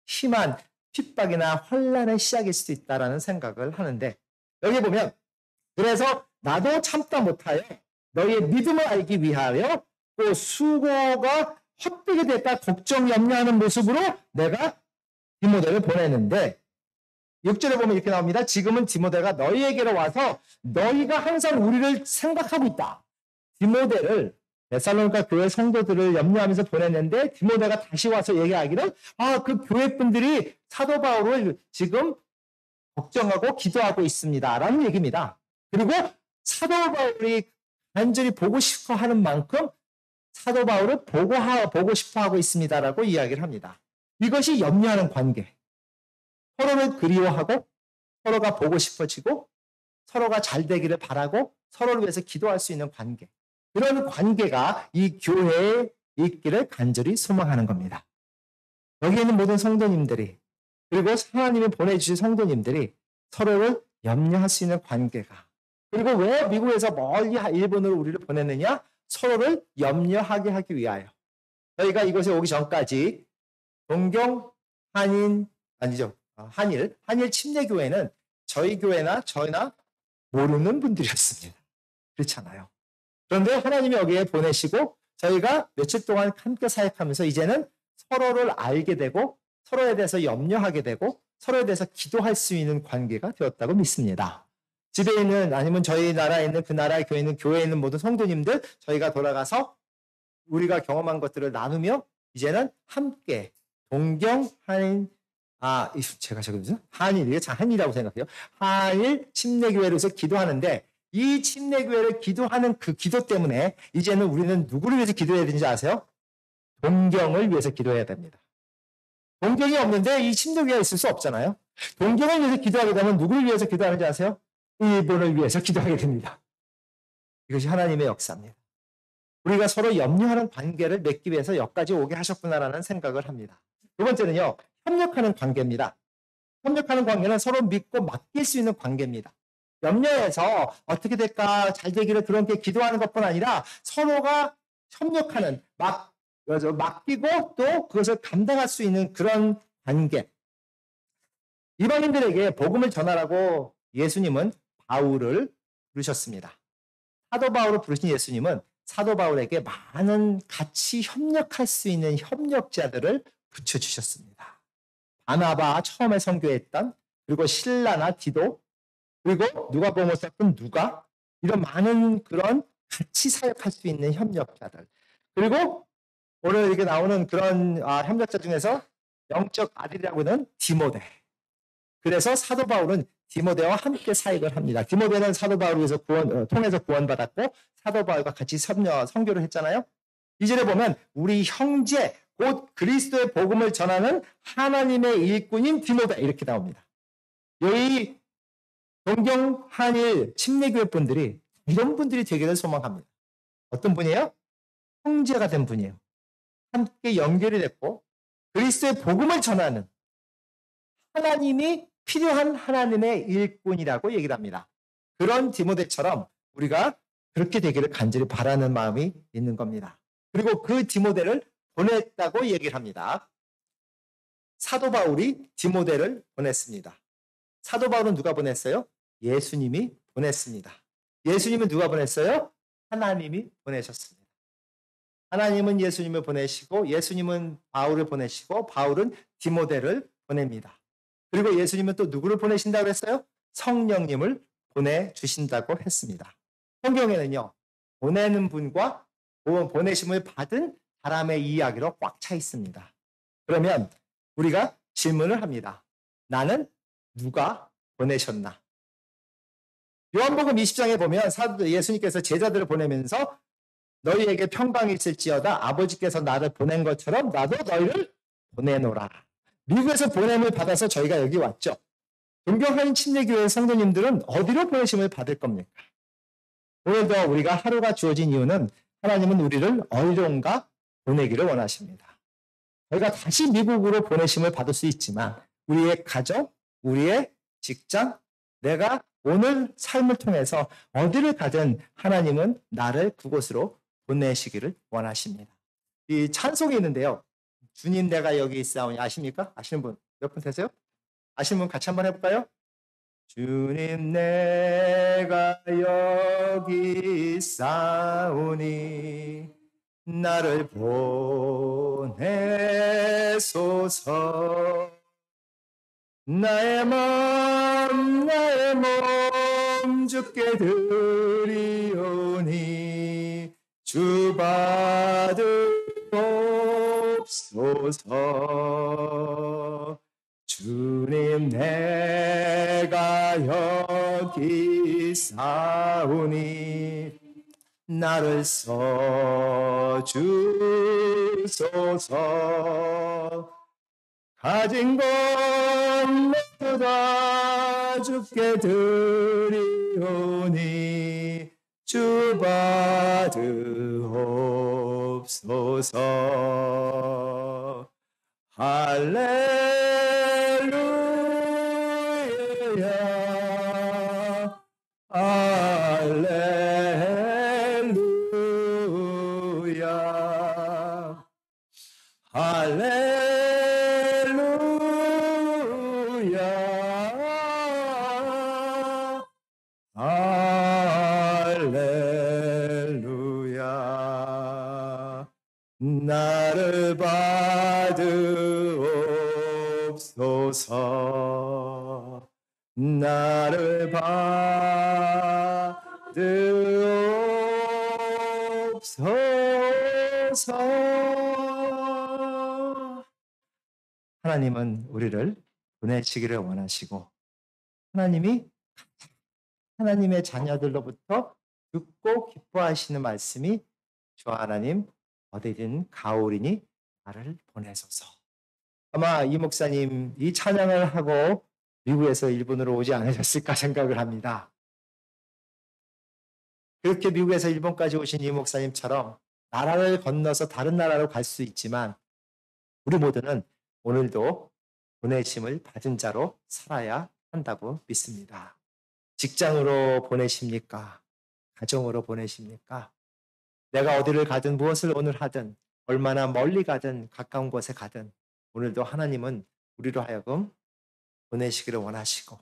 심한 핍박이나 환란의 시작일 수도 있다라는 생각을 하는데 여기 보면 그래서 나도 참다 못하여 너희의 믿음을 알기 위하여 또 수고가 헛되게 됐다 걱정 염려하는 모습으로 내가 디모데를 보냈는데 6절에 보면 이렇게 나옵니다. 지금은 디모데가 너희에게로 와서 너희가 항상 우리를 생각하고 있다. 디모데를 데살로니가 교회 성도들을 염려하면서 보냈는데 디모데가 다시 와서 얘기하기를 그 교회 분들이 사도 바울을 지금 걱정하고 기도하고 있습니다. 라는 얘기입니다. 그리고 사도 바울이 간절히 보고 싶어 하는 만큼 사도 바울을 보고 싶어 하고 있습니다라고 이야기를 합니다. 이것이 염려하는 관계. 서로를 그리워하고 서로가 보고 싶어지고 서로가 잘 되기를 바라고 서로를 위해서 기도할 수 있는 관계. 이런 관계가 이 교회에 있기를 간절히 소망하는 겁니다. 여기 있는 모든 성도님들이 그리고 하나님이 보내주신 성도님들이 서로를 염려할 수 있는 관계가 그리고 왜 미국에서 멀리 일본으로 우리를 보냈느냐? 서로를 염려하게 하기 위하여. 저희가 이곳에 오기 전까지 동경 한인 아니죠. 한일 침례교회는 저희 교회나 저희나 모르는 분들이었습니다. 그렇잖아요. 그런데 하나님이 여기에 보내시고 저희가 며칠 동안 함께 사역하면서 이제는 서로를 알게 되고 서로에 대해서 염려하게 되고 서로에 대해서 기도할 수 있는 관계가 되었다고 믿습니다. 집에 있는 아니면 저희 나라에 있는 그 나라의 교회에 있는 모든 성도님들 저희가 돌아가서 우리가 경험한 것들을 나누며 이제는 함께 동경 한인 제가 저기서 한일이라고 생각해요. 한일 침례교회로서 기도하는데 이 침례교회를 기도하는 그 기도 때문에 이제는 우리는 누구를 위해서 기도해야 되는지 아세요? 동경을 위해서 기도해야 됩니다. 동경이 없는데 이 침례교회가 있을 수 없잖아요. 동경을 위해서 기도하게 되면 누구를 위해서 기도하는지 아세요? 일본을 위해서 기도하게 됩니다. 이것이 하나님의 역사입니다. 우리가 서로 염려하는 관계를 맺기 위해서 여기까지 오게 하셨구나라는 생각을 합니다. 두 번째는요. 협력하는 관계입니다. 협력하는 관계는 서로 믿고 맡길 수 있는 관계입니다. 염려해서 어떻게 될까 잘 되기를 그렇게 기도하는 것뿐 아니라 서로가 협력하는 맡기고 또 그것을 감당할 수 있는 그런 관계. 이방인들에게 복음을 전하라고 예수님은 바울을 부르셨습니다. 사도 바울을 부르신 예수님은 사도 바울에게 많은 같이 협력할 수 있는 협력자들을 붙여주셨습니다. 바나바 처음에 선교했던 그리고 실라나 디도 그리고 누가복음을 썼던 누가 이런 많은 그런 같이 사역할 수 있는 협력자들 그리고 오늘 이렇게 나오는 그런 협력자 중에서 영적 아들이라고는 디모데. 그래서 사도 바울은 디모데와 함께 사역을 합니다. 디모데는 사도 바울을 통해서 구원받았고 사도 바울과 같이 선교를 했잖아요. 이 절에 보면 우리 형제 곧 그리스도의 복음을 전하는 하나님의 일꾼인 디모데 이렇게 나옵니다. 여기 동경 한일 침례교회 분들이 이런 분들이 되기를 소망합니다. 어떤 분이에요? 형제가 된 분이에요. 함께 연결이 됐고 그리스도의 복음을 전하는 하나님이 필요한 하나님의 일꾼이라고 얘기를 합니다. 그런 디모데처럼 우리가 그렇게 되기를 간절히 바라는 마음이 있는 겁니다. 그리고 그 디모데를 보냈다고 얘기를 합니다. 사도 바울이 디모데를 보냈습니다. 사도 바울은 누가 보냈어요? 예수님이 보냈습니다. 예수님은 누가 보냈어요? 하나님이 보내셨습니다. 하나님은 예수님을 보내시고 예수님은 바울을 보내시고 바울은 디모데를 보냅니다. 그리고 예수님은 또 누구를 보내신다고 했어요? 성령님을 보내주신다고 했습니다. 성경에는요, 보내는 분과 보내심을 받은 사람의 이야기로 꽉 차 있습니다. 그러면 우리가 질문을 합니다. 나는 누가 보내셨나? 요한복음 20장에 보면 예수님께서 제자들을 보내면서 너희에게 평강이 있을지어다 아버지께서 나를 보낸 것처럼 나도 너희를 보내노라. 미국에서 보냄을 받아서 저희가 여기 왔죠. 존경하는 침례교회 성도님들은 어디로 보내심을 받을 겁니까? 오늘도 우리가 하루가 주어진 이유는 하나님은 우리를 어디론가 보내기를 원하십니다. 저희가 다시 미국으로 보내심을 받을 수 있지만 우리의 가정, 우리의 직장, 내가 오늘 삶을 통해서 어디를 가든 하나님은 나를 그곳으로 보내시기를 원하십니다. 이 찬송이 있는데요. 주님 내가 여기 있사오니 아십니까? 아시는 분 몇 분 되세요? 아시는 분 같이 한번 해볼까요? 주님 내가 여기 있사오니 나를 보내소서. 나의 몸 주께 드리오니 주 받으옵소서. 주님 내가 여기 있사오니 나를 써주소서. 가진 것 모두 다 주께 드리오니 주 받으옵소서. 할렐루야 할렐루야 할렐루야 할렐루야. 나를 받으옵소서. 나를 받으옵소서. 하나님은 우리를 보내시기를 원하시고 하나님이 하나님의 자녀들로부터 듣고 기뻐하시는 말씀이 주 하나님 어디든 가오리니 나를 보내소서. 아마 이 목사님 이 찬양을 하고 미국에서 일본으로 오지 않으셨을까 생각을 합니다. 그렇게 미국에서 일본까지 오신 이 목사님처럼 나라를 건너서 다른 나라로 갈 수 있지만 우리 모두는 오늘도 보내심을 받은 자로 살아야 한다고 믿습니다. 직장으로 보내십니까? 가정으로 보내십니까? 내가 어디를 가든 무엇을 오늘 하든 얼마나 멀리 가든 가까운 곳에 가든 오늘도 하나님은 우리로 하여금 보내시기를 원하시고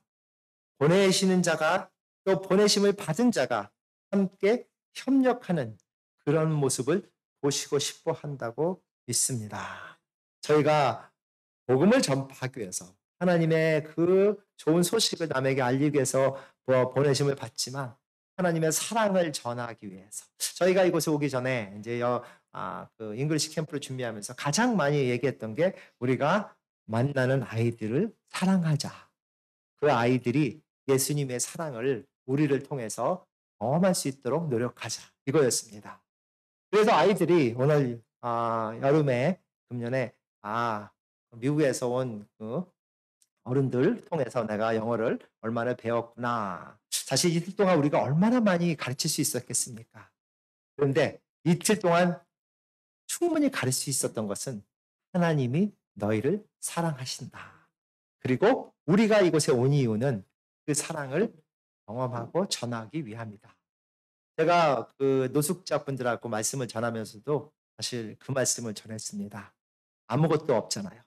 보내시는 자가 또 보내심을 받은 자가 함께 협력하는 그런 모습을 보시고 싶어 한다고 믿습니다. 저희가 복음을 전파하기 위해서 하나님의 그 좋은 소식을 남에게 알리기 위해서 보내심을 받지만 하나님의 사랑을 전하기 위해서 저희가 이곳에 오기 전에 이제 그 잉글리시 캠프를 준비하면서 가장 많이 얘기했던 게 우리가 만나는 아이들을 사랑하자. 그 아이들이 예수님의 사랑을 우리를 통해서 경험할 수 있도록 노력하자. 이거였습니다. 그래서 아이들이 오늘 여름에 금년에 미국에서 온 그 어른들 통해서 내가 영어를 얼마나 배웠구나. 사실 이틀 동안 우리가 얼마나 많이 가르칠 수 있었겠습니까? 그런데 이틀 동안 충분히 가르칠 수 있었던 것은 하나님이 너희를 사랑하신다. 그리고 우리가 이곳에 온 이유는 그 사랑을 경험하고 전하기 위함이다. 제가 그 노숙자분들하고 말씀을 전하면서도 사실 그 말씀을 전했습니다. 아무것도 없잖아요.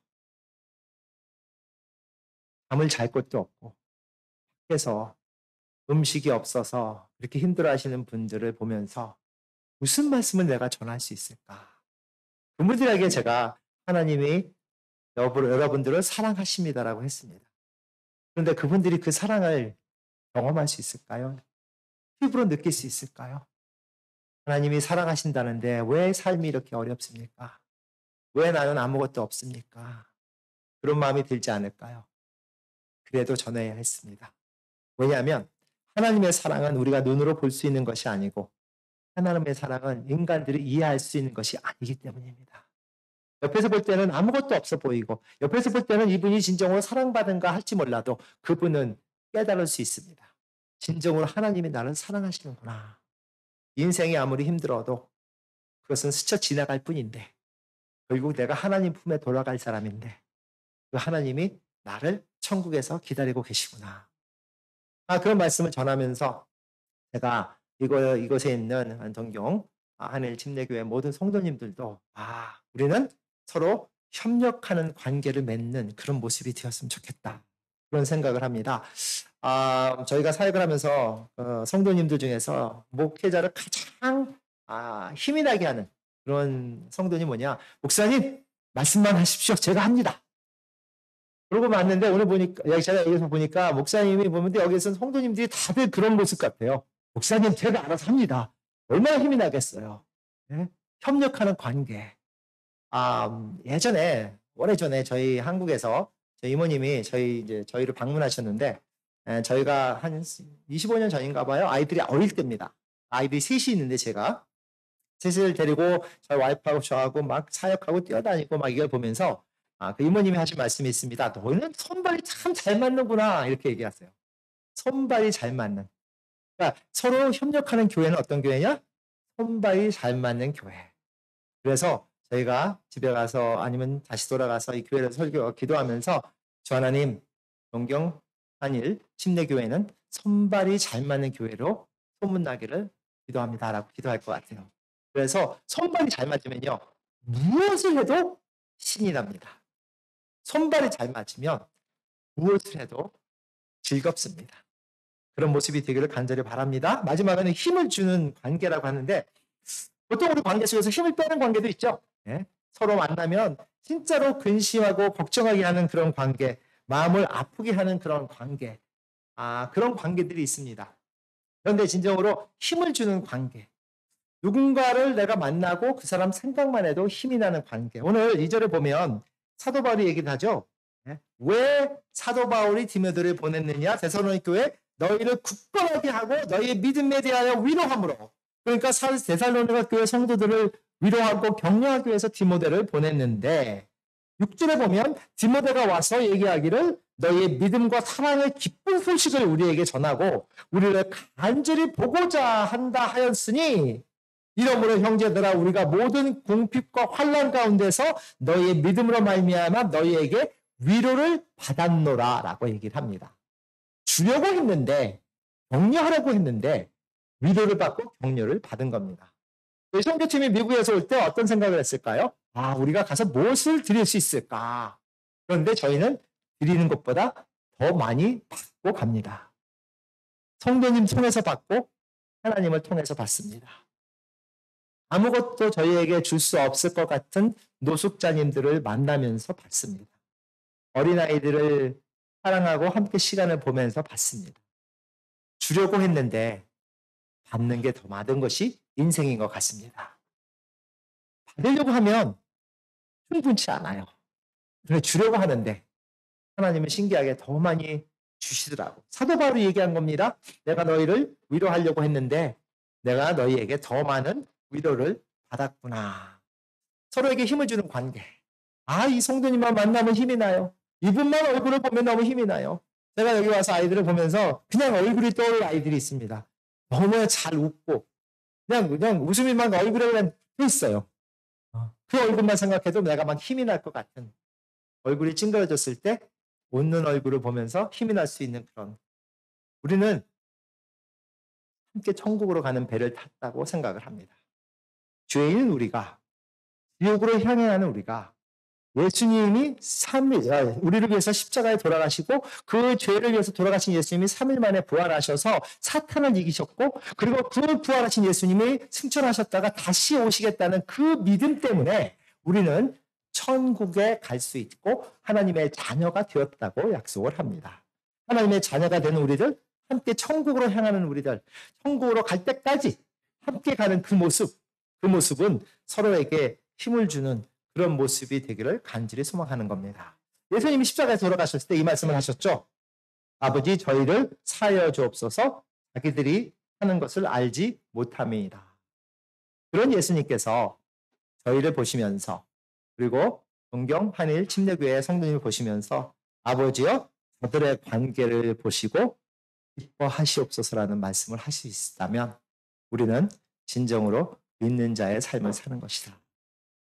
잠을 잘 곳도 없고 밖에서 음식이 없어서 그렇게 힘들어하시는 분들을 보면서 무슨 말씀을 내가 전할 수 있을까? 그분들에게 제가 하나님이 여러분들을 사랑하십니다라고 했습니다. 그런데 그분들이 그 사랑을 경험할 수 있을까요? 피부로 느낄 수 있을까요? 하나님이 사랑하신다는데 왜 삶이 이렇게 어렵습니까? 왜 나는 아무것도 없습니까? 그런 마음이 들지 않을까요? 그래도 전해야 했습니다. 왜냐하면 하나님의 사랑은 우리가 눈으로 볼 수 있는 것이 아니고 하나님의 사랑은 인간들이 이해할 수 있는 것이 아니기 때문입니다. 옆에서 볼 때는 아무것도 없어 보이고 옆에서 볼 때는 이분이 진정으로 사랑받은가 할지 몰라도 그분은 깨달을 수 있습니다. 진정으로 하나님이 나를 사랑하시는구나. 인생이 아무리 힘들어도 그것은 스쳐 지나갈 뿐인데 결국 내가 하나님 품에 돌아갈 사람인데 그 하나님이 나를 천국에서 기다리고 계시구나. 그런 말씀을 전하면서 제가 이곳에 있는 안성경 한일 침례교회 모든 성도님들도 우리는 서로 협력하는 관계를 맺는 그런 모습이 되었으면 좋겠다. 그런 생각을 합니다. 저희가 사역을 하면서 성도님들 중에서 목회자를 가장 힘이 나게 하는 그런 성도님 뭐냐? 목사님 말씀만 하십시오. 제가 합니다. 그러고 왔는데 오늘 보니까 제가 여기서 보니까 목사님이 보는데 여기서 성도님들이 다들 그런 모습 같아요. 목사님 제가 알아서 합니다. 얼마나 힘이 나겠어요. 네? 협력하는 관계. 예전에 오래전에 저희 한국에서 저희 이모님이 저희를 방문하셨는데 저희가 한 25년 전인가 봐요. 아이들이 어릴 때입니다. 아이들이 셋이 있는데 제가 셋을 데리고 저희 와이프하고 저하고 막 사역하고 뛰어다니고 막 이걸 보면서 그 이모님이 하신 말씀이 있습니다. 너희는 손발이 참 잘 맞는구나 이렇게 얘기하세요. 손발이 잘 맞는. 그러니까 서로 협력하는 교회는 어떤 교회냐? 손발이 잘 맞는 교회. 그래서 저희가 집에 가서 아니면 다시 돌아가서 이 교회를 기도하면서 주 하나님 동경 한일 침례교회는 손발이 잘 맞는 교회로 소문나기를 기도합니다라고 기도할 것 같아요. 그래서 손발이 잘 맞으면요 무엇을 해도 신이 납니다. 손발이 잘 맞으면 무엇을 해도 즐겁습니다. 그런 모습이 되기를 간절히 바랍니다. 마지막에는 힘을 주는 관계라고 하는데 보통 우리 관계 속에서 힘을 빼는 관계도 있죠. 네? 서로 만나면 진짜로 근심하고 걱정하게 하는 그런 관계, 마음을 아프게 하는 그런 관계, 그런 관계들이 있습니다. 그런데 진정으로 힘을 주는 관계, 누군가를 내가 만나고 그 사람 생각만 해도 힘이 나는 관계. 오늘 2절에 보면 사도 바울이 얘기를 하죠. 네? 왜 사도 바울이 디모데를 보냈느냐? 데살로니가 교회 너희를 굳건하게 하고 너희의 믿음에 대하여 위로함으로. 그러니까 데살로니가 교회 성도들을 위로하고 격려하기 위해서 디모데를 보냈는데 6절에 보면 디모데가 와서 얘기하기를 너희의 믿음과 사랑의 기쁜 소식을 우리에게 전하고 우리를 간절히 보고자 한다 하였으니 이러므로 형제들아 우리가 모든 궁핍과 환난 가운데서 너희의 믿음으로 말미암아 너희에게 위로를 받았노라라고 얘기를 합니다. 주려고 했는데 격려하려고 했는데 위로를 받고 격려를 받은 겁니다. 선교팀이 미국에서 올 때 어떤 생각을 했을까요? 우리가 가서 무엇을 드릴 수 있을까? 그런데 저희는 드리는 것보다 더 많이 받고 갑니다. 성도님 통해서 받고 하나님을 통해서 받습니다. 아무것도 저희에게 줄 수 없을 것 같은 노숙자님들을 만나면서 받습니다. 어린아이들을 사랑하고 함께 시간을 보면서 받습니다. 주려고 했는데 받는 게 더 많은 것이 인생인 것 같습니다. 받으려고 하면 충분치 않아요. 그런데 주려고 하는데 하나님은 신기하게 더 많이 주시더라고. 사도 바울이 얘기한 겁니다. 내가 너희를 위로하려고 했는데 내가 너희에게 더 많은 위로를 받았구나. 서로에게 힘을 주는 관계. 이 성도님만 만나면 힘이 나요. 이분만 얼굴을 보면 너무 힘이 나요. 제가 여기 와서 아이들을 보면서 그냥 얼굴이 떠오르는 아이들이 있습니다. 너무 잘 웃고 그냥 웃음이만 얼굴에 그냥 펴 있어요. 그 얼굴만 생각해도 내가 막 힘이 날 것 같은 얼굴이 찡그러졌을 때 웃는 얼굴을 보면서 힘이 날 수 있는 그런 우리는 함께 천국으로 가는 배를 탔다고 생각을 합니다. 죄인은 우리가 지옥으로 향해 가는 우리가 예수님이 우리를 위해서 십자가에 돌아가시고 그 죄를 위해서 돌아가신 예수님이 3일 만에 부활하셔서 사탄을 이기셨고 그리고 그 부활하신 예수님이 승천하셨다가 다시 오시겠다는 그 믿음 때문에 우리는 천국에 갈 수 있고 하나님의 자녀가 되었다고 약속을 합니다. 하나님의 자녀가 되는 우리들, 함께 천국으로 향하는 우리들, 천국으로 갈 때까지 함께 가는 그 모습은 서로에게 힘을 주는 그런 모습이 되기를 간절히 소망하는 겁니다. 예수님이 십자가에서 돌아가셨을 때 이 말씀을 하셨죠. 아버지 저희를 사하여 주옵소서 자기들이 하는 것을 알지 못함이다. 그런 예수님께서 저희를 보시면서 그리고 동경 한일 침례교회 성도님을 보시면서 아버지여 저들의 관계를 보시고 기뻐하시옵소서라는 말씀을 하실 수 있다면 우리는 진정으로 믿는 자의 삶을 사는 것이다.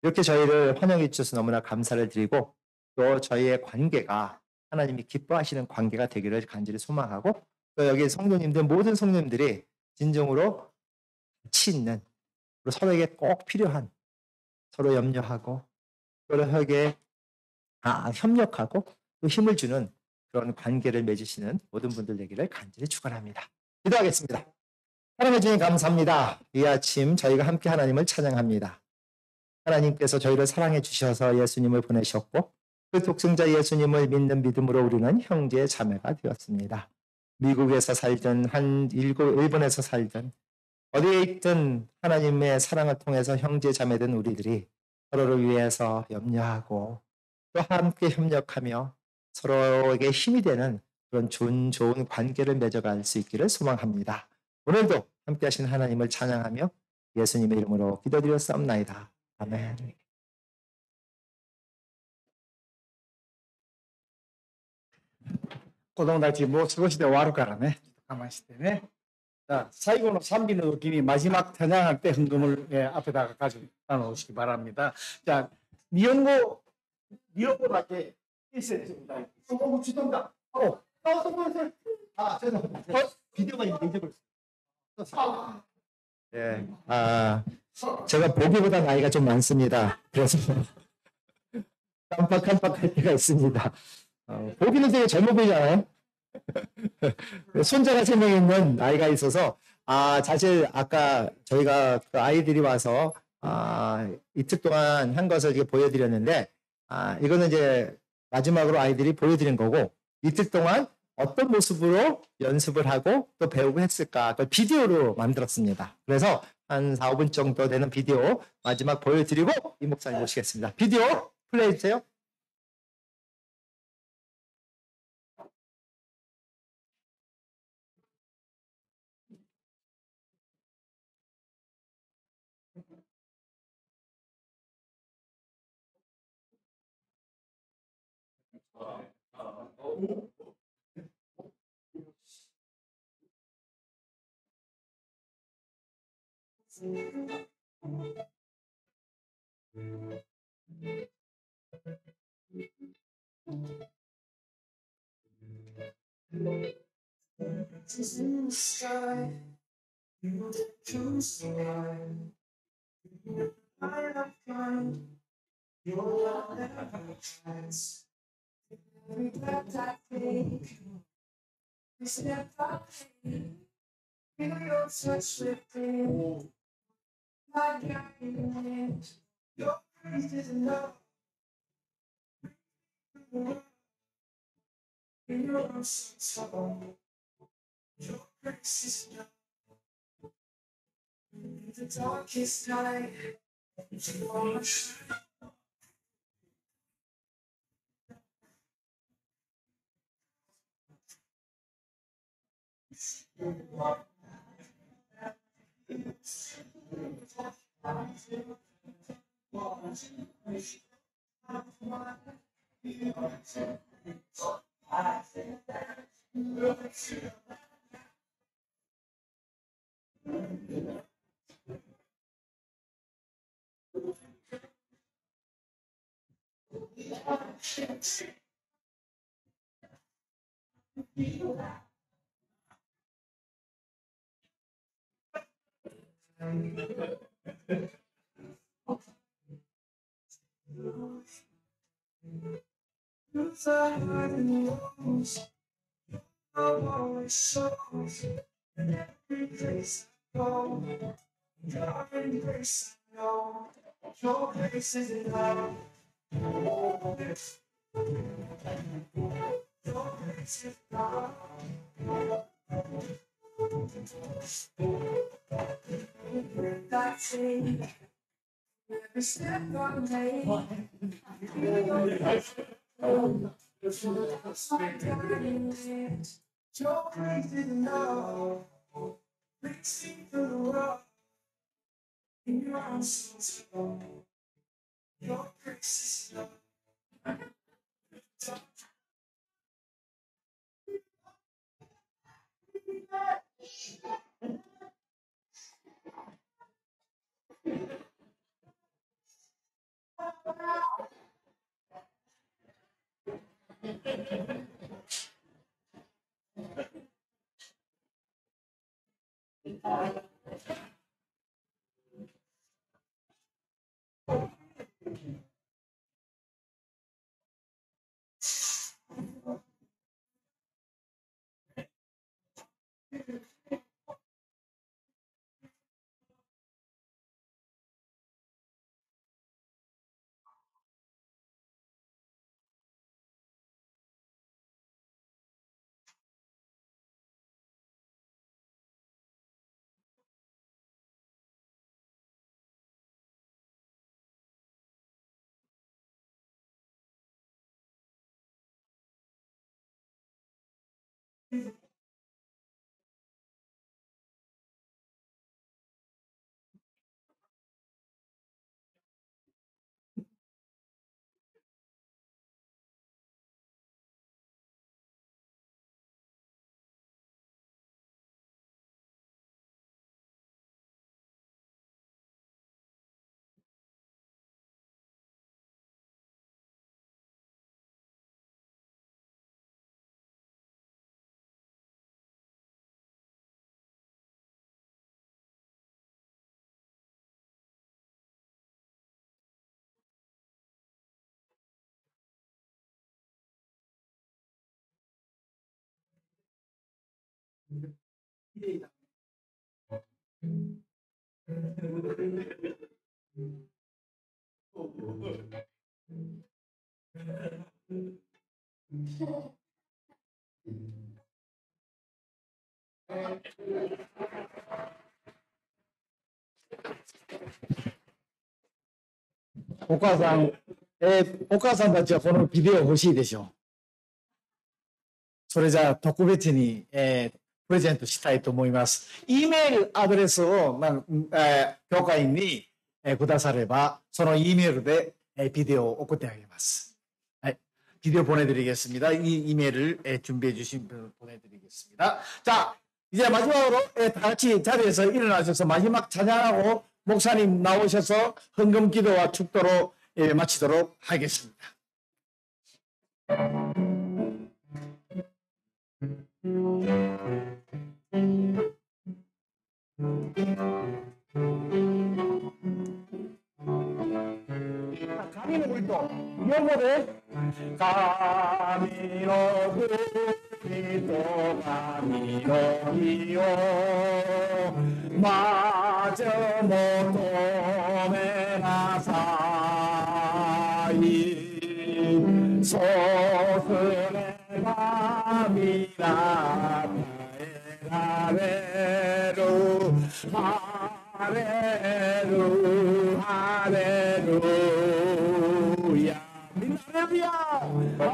이렇게 저희를 환영해 주셔서 너무나 감사를 드리고 또 저희의 관계가 하나님이 기뻐하시는 관계가 되기를 간절히 소망하고 또 여기 성도님들 모든 성도님들이 진정으로 가치 있는 그리고 서로에게 꼭 필요한 서로 염려하고 서로에게 협력하고 또 힘을 주는 그런 관계를 맺으시는 모든 분들 되기를 간절히 축원합니다. 기도하겠습니다. 하나님 주님 감사합니다. 이 아침 저희가 함께 하나님을 찬양합니다. 하나님께서 저희를 사랑해 주셔서 예수님을 보내셨고 그 독생자 예수님을 믿는 믿음으로 우리는 형제 자매가 되었습니다. 미국에서 살든 일본에서 살든 어디에 있든 하나님의 사랑을 통해서 형제 자매된 우리들이 서로를 위해서 염려하고 또 함께 협력하며 서로에게 힘이 되는 그런 좋은 관계를 맺어갈 수 있기를 소망합니다. 오늘도 함께 하신 하나님을 찬양하며 예수님의 이름으로 기도드렸사옵나이다. 아멘. 子供たちもう少しで終わるからね、我慢してね。자最後の賛美の時に마지막 찬양할 때 헌금을 앞에다가 가지고 나누시기 바랍니다. 자, 니온고밖에 1세트입니다. 주던가. 비디오가 잊어버렸어요. 예, 제가 보기보다 나이가 좀 많습니다. 그래서 깜빡할 때가 있습니다. 보기는 되게 젊어 보이잖아요. 손자가 3명 있는 아이가 있어서 사실 아까 저희가 그 아이들이 와서 이틀 동안 한 것을 이렇게 보여드렸는데 이거는 이제 마지막으로 아이들이 보여드린 거고 이틀 동안 어떤 모습으로 연습을 하고 또 배우고 했을까 그걸 비디오로 만들었습니다. 그래서 한 4, 5분 정도 되는 비디오 마지막 보여드리고 이 목사님 모시겠습니다. 비디오 플레이 해주세요. In the sky, you choose the line. I have found your love never tries. Every breath I take, every step I take, feel your touch within. My guiding hand, your grace is enough. Your soul. Your grace is enough. In the darkest night, you are true. Always shows in every place I go. Your embrace I know. Your grace is enough. お母さん、お母さんたちはこのビデオ欲しいでしょう。それじゃあ特別に、プレゼントしたいと思います。E メールアドレスを、教会員に、くだされば、その E メールで、ビデオを送ってあげます。네, 비디오 보내드리겠습니다. 이 이메일을 준비해 주신 분 보내드리겠습니다. 자, 이제 마지막으로 다 같이 자리에서 일어나셔서 마지막 찬양하고 목사님 나오셔서 헌금 기도와 축도로 마치도록 하겠습니다. 가미노 불도 영어를 가미노 불도 가미노이요 마저 못도메 나사이 소스네 가미나 하레루 하레루 하레루야 민나레루야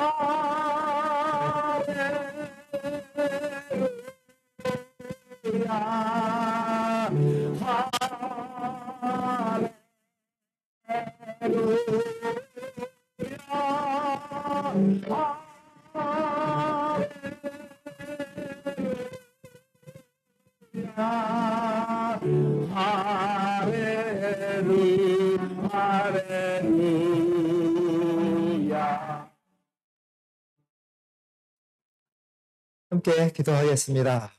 할렐루야. 함께 기도하겠습니다.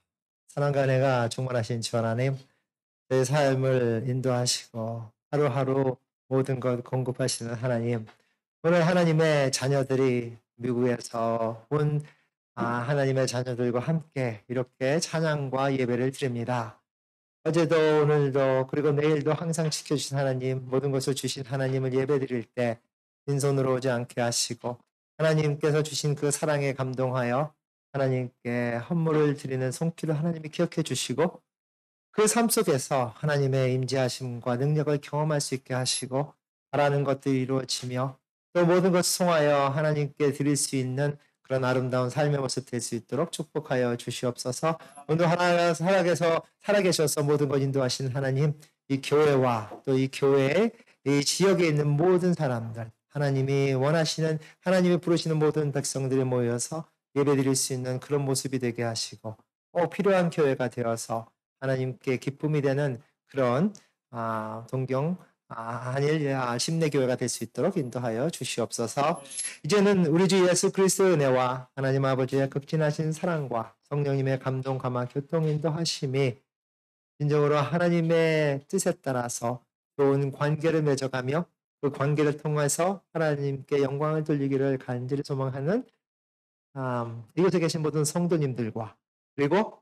사랑과 은혜가 충만하신 주 하나님, 내 삶을 인도하시고 하루하루 모든 것 공급하시는 하나님, 오늘 하나님의 자녀들이 미국에서 온 하나님의 자녀들과 함께 이렇게 찬양과 예배를 드립니다. 어제도 오늘도 그리고 내일도 항상 지켜주신 하나님, 모든 것을 주신 하나님을 예배드릴 때 빈손으로 오지 않게 하시고 하나님께서 주신 그 사랑에 감동하여 하나님께 헌물을 드리는 손길을 하나님이 기억해 주시고 그 삶 속에서 하나님의 임재하심과 능력을 경험할 수 있게 하시고 바라는 것들이 이루어지며 또 모든 것을 통하여 하나님께 드릴 수 있는 그런 아름다운 삶의 모습 될 수 있도록 축복하여 주시옵소서. 오늘 하나 살아계셔서 모든 것 인도하신 하나님, 이 교회와 또 이 교회의 이 지역에 있는 모든 사람들, 하나님이 원하시는 하나님이 부르시는 모든 백성들이 모여서 예배드릴 수 있는 그런 모습이 되게 하시고 필요한 교회가 되어서 하나님께 기쁨이 되는 그런 동경 한일 심내 교회가 될 수 있도록 인도하여 주시옵소서. 이제는 우리 주 예수 그리스도의 은혜와 하나님 아버지의 극진하신 사랑과 성령님의 감동 감화 교통 인도하심이 진정으로 하나님의 뜻에 따라서 좋은 관계를 맺어가며 그 관계를 통해서 하나님께 영광을 돌리기를 간절히 소망하는 이곳에 계신 모든 성도님들과 그리고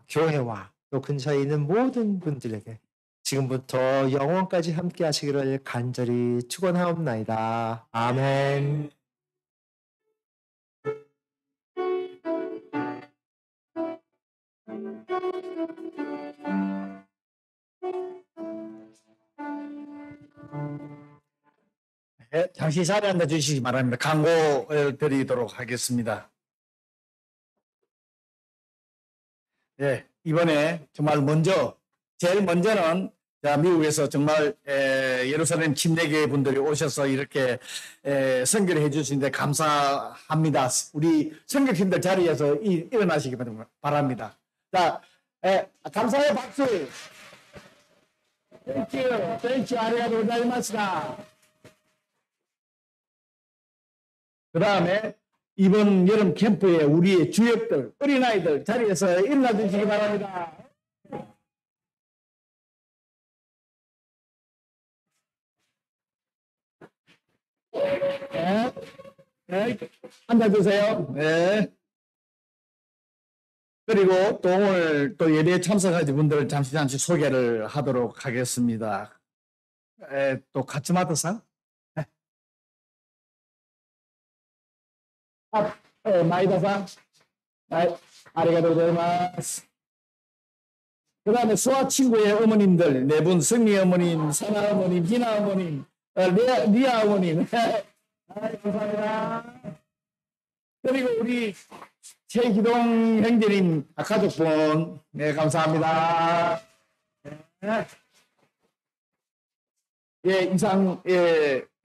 교회와 또 근처에 있는 모든 분들에게 지금부터 영원까지 함께 하시기를 간절히 축원하옵나이다. 아멘. 네, 잠시 자리에 앉아 주시기 바랍니다. 광고를 드리도록 하겠습니다. 네, 이번에 정말 제일 먼저는 미국에서 정말 예루살렘 침례교회 분들이 오셔서 이렇게 선교를 해주시는데 감사합니다. 우리 선교팀들 자리에서 일어나시기 바랍니다. 자, 감사의 박수. Thank you. Thank you. 아리가토 고자이마스다. 그 다음에 이번 여름 캠프에 우리의 주역들, 어린아이들 자리에서 일어나 주시기 바랍니다. 네, 앉아주세요. 네. 그리고 또 오늘 또 예배에 참석하신 분들을 잠시 소개를 하도록 하겠습니다. 또 가츠마토상? 마이다상? 아리가토 고자이마스. 그 다음에 수아 친구의 어머님들 네 분, 승리 어머님, 사나 어머님, 희나 어머님, 리아 어머님. 감사합니다. 그리고 우리 최기동 형제님 가족분, 네, 감사합니다. 예, 이상,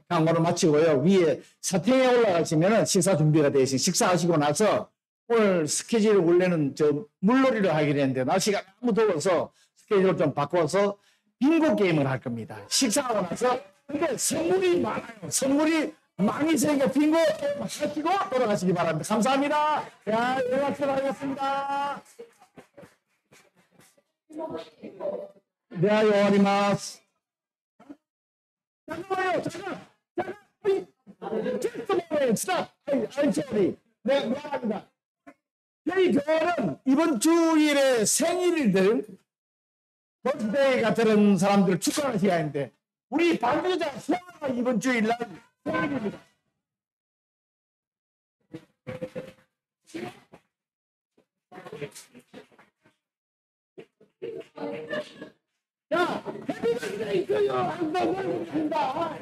강의를 마치고요. 위에 사택에 올라가시면 식사 준비가 되어 있으니 식사하시고 나서 오늘 스케줄 원래는 물놀이를 하기로 했는데 날씨가 너무 더워서 스케줄을 좀 바꿔서 빙고 게임을 할 겁니다. 식사하고 나서 근데 선물이 많아요. 선물이 많이 있으니까 빙고 하시고 돌아가시기 바랍니다. 감사합니다. 자, 연락처를 하겠습니다. 네, 요리마스. 잠깐만요. 잠깐. 스탑. I'm sorry. 네, 미안합니다. 저희 교회는 이번 주일에 생일들, 버스데이 같은 사람들을 축하하는 시간인데, 우리 반주자 수아가 이번 주일날 생일입니다. 자, 해피버스데이 투유 한다.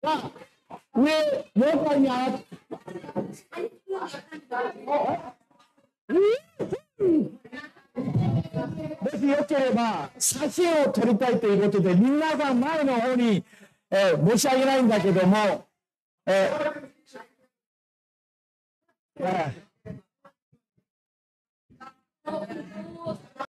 자, 왜 여기까지 몇 역전에 봐 사시오 토리타이ということで皆さん前の方に、申し訳ないんだけども、